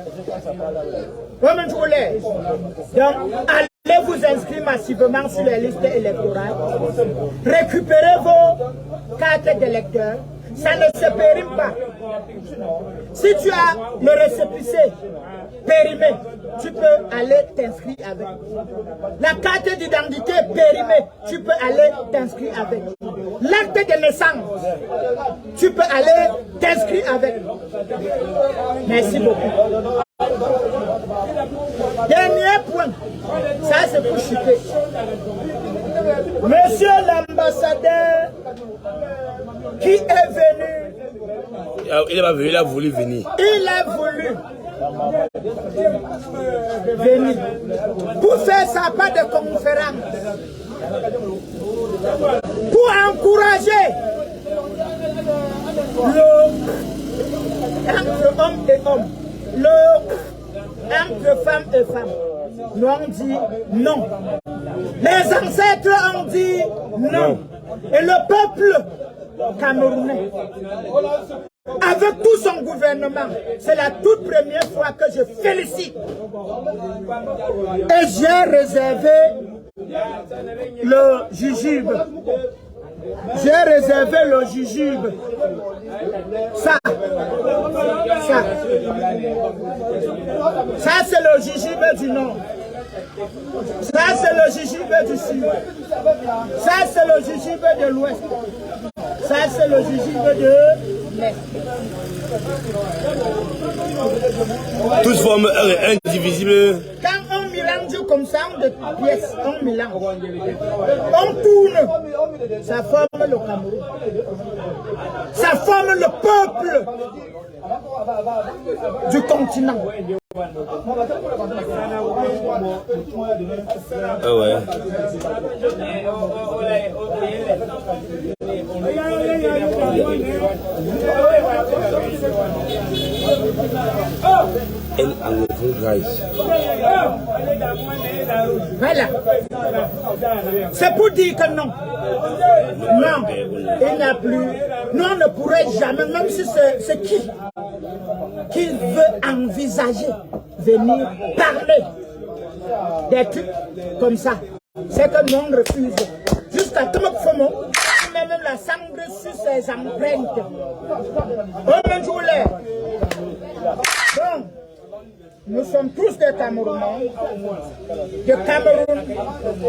Donc, allez vous inscrire massivement sur les listes électorales. Récupérez vos cartes d'électeurs. Ça ne se périme pas. Si tu as le récépissé périmé, tu peux aller t'inscrire avec. La carte d'identité périmée, tu peux aller t'inscrire avec. L'acte de naissance, tu peux aller t'inscrire avec. Merci beaucoup. Dernier point, ça c'est pour chuter. Monsieur l'ambassadeur qui est venu. Il n'est pas venu, il a voulu venir. Il a voulu venir pour faire sa part de conférence, pour encourager entre homme et homme, entre femme et femme. Nous on dit non. Les ancêtres ont dit non. Et le peuple camerounais, avec tout son gouvernement, c'est la toute première fois que je félicite. Et j'ai réservé le jujube J'ai réservé le jujube. Ça, c'est le jujube du nord. Ça, c'est le jujube du sud. Ça, c'est le jujube de l'ouest. Ça, c'est le jujube de l'est. Tous forment un indivisible. Quand on mélange comme ça, de pièces, on mélange. On tourne. Ça forme le Cameroun. Ça forme le peuple du continent. Ah ouais. Voilà. C'est pour dire que non. Non, il n'y a plus. Nous, on ne pourrait jamais, même si c'est qui veut envisager venir parler des trucs comme ça. C'est que nous, on refuse. Jusqu'à tout le monde, même la chambre sur ses empreintes. Donc, nous sommes tous des Camerounais, de Cameroun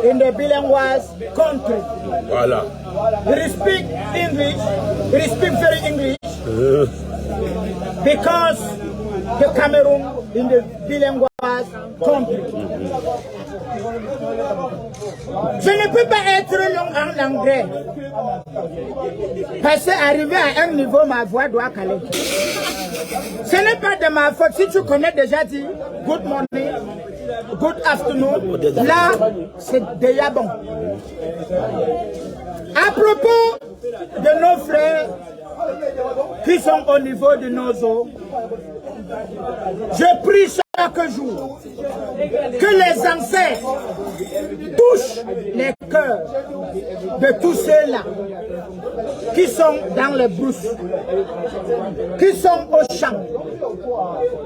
in the bilingual country. Voilà. We speak English, we speak very English, because the Cameroon in the bilingual country. Je ne peux pas être long en anglais, parce qu'arrivé à un niveau, ma voix doit caler. Ce n'est pas de ma faute. Si tu connais déjà dit good morning, good afternoon, là, c'est déjà bon. À propos de nos frères qui sont au niveau de nos eaux, je prie chaque jour que les ancêtres touchent les cœurs de tous ceux-là qui sont dans les brousses, qui sont au champ,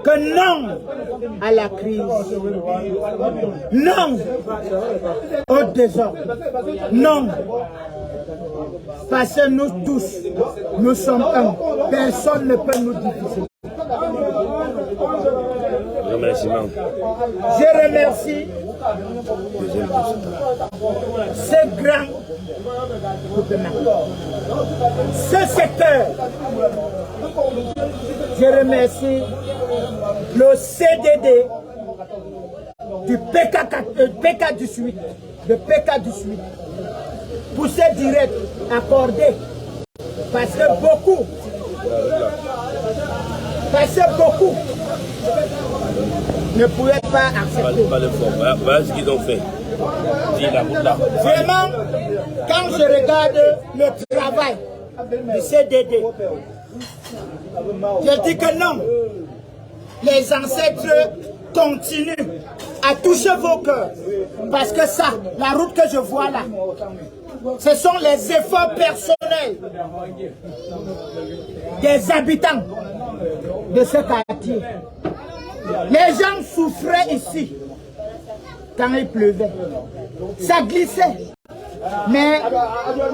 que non à la crise, non au désordre, non, parce que nous tous, nous sommes un, personne ne peut nous diviser. Je remercie ce grand gouvernement, ce secteur. Je remercie le CDD du PK18, pour ce direct accordé, parce que beaucoup ne pouvaient pas accepter. Voilà ce qu'ils ont fait. Vraiment, quand je regarde le travail du CDD, je dis que non, les ancêtres continuent à toucher vos cœurs, parce que ça, la route que je vois là, ce sont les efforts personnels des habitants de ce quartier. Les gens souffraient ici quand il pleuvait. Ça glissait. Mais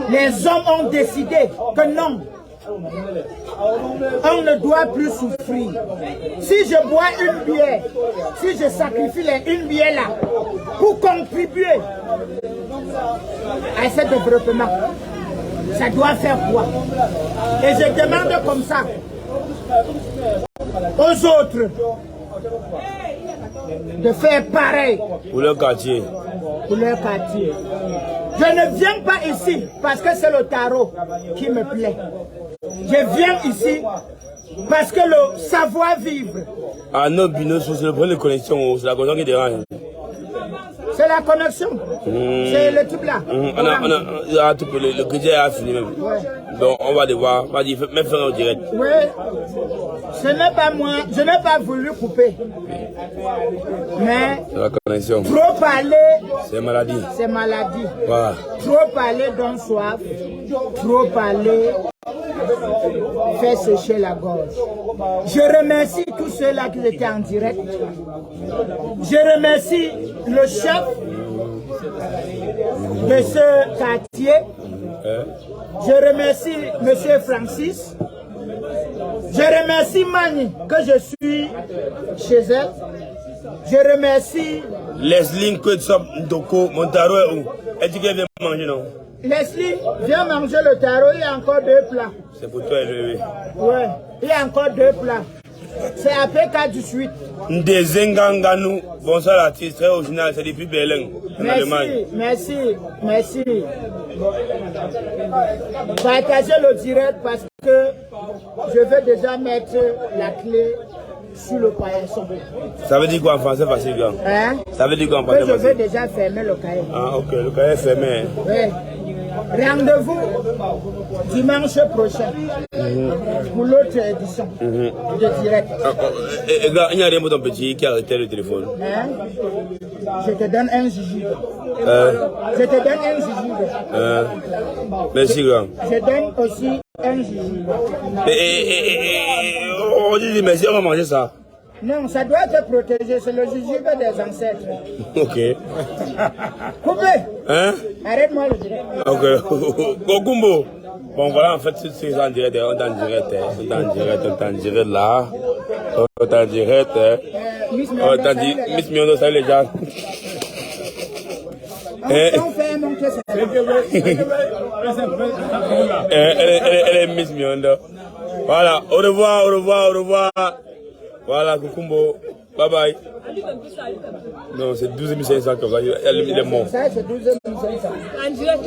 les hommes ont décidé que non, on ne doit plus souffrir. Si je bois une bière, si je sacrifie une bière là, pour contribuer à ce développement, ça doit faire quoi? Et je demande comme ça aux autres de faire pareil pour leur quartier. Je ne viens pas ici parce que c'est le tarot qui me plaît. Je viens ici parce que le savoir-vivre. Ah non, Bino, c'est le problème de connexion, c'est la connexion qui dérange. C'est la connexion. C'est le type là. Le crédit a fini même. Ouais. Donc on va devoir, même faire un direct. Oui. Ce n'est pas moi, je n'ai pas voulu couper. Mais c'est la connexion. Trop parler, c'est maladie. C'est maladie. Voilà. Trop parler donne soif. Trop parler fait sécher la gorge. Je remercie tous ceux-là qui étaient en direct. Je remercie le chef de ce quartier, Je remercie Monsieur Francis. Je remercie Mani, que je suis chez elle. Je remercie Leslie Kwetsop Ndoko Montaro est où? Elle dit qu'elle vient manger, non? Leslie, viens manger le taro, il y a encore 2 plats. C'est pour toi, oui. Ouais, il y a encore 2 plats. C'est après 4-18. Ndezenganganou, bonsoir l'artiste, très original, c'est depuis Berlin, en Allemagne. Merci. Partagez le direct parce que je vais déjà mettre la clé sur le paillasson. Ça veut dire quoi en français facile, gars? Hein? Ça veut dire quoi en français Que je facile? vais déjà fermer le cahier. Ah, ok, le cahier est fermé. Oui. Rendez-vous dimanche prochain pour l'autre édition de direct. Et gars, il y a rien pour ton petit qui a arrêté le téléphone. Hein? Je te donne un jujube. Je te donne un jujube. Merci, gars. Je donne aussi un jujube. On dit merci, on va manger ça. Non, ça doit être protégé, c'est le jujube des ancêtres. Ok. Coupé. Hein? Arrête-moi le direct. Ok. Gokumbo. Bon, voilà, en fait, c'est en direct, on est en direct, là. On est en direct, Miss Miondo, salut les gens. On fait monter ça. Elle est Miss Miondo. Voilà, au revoir. Voilà, Kukumbo. Bye bye. Non, c'est 12 500 comme ça. Il est mort. Ça, c'est 12 500. En direct.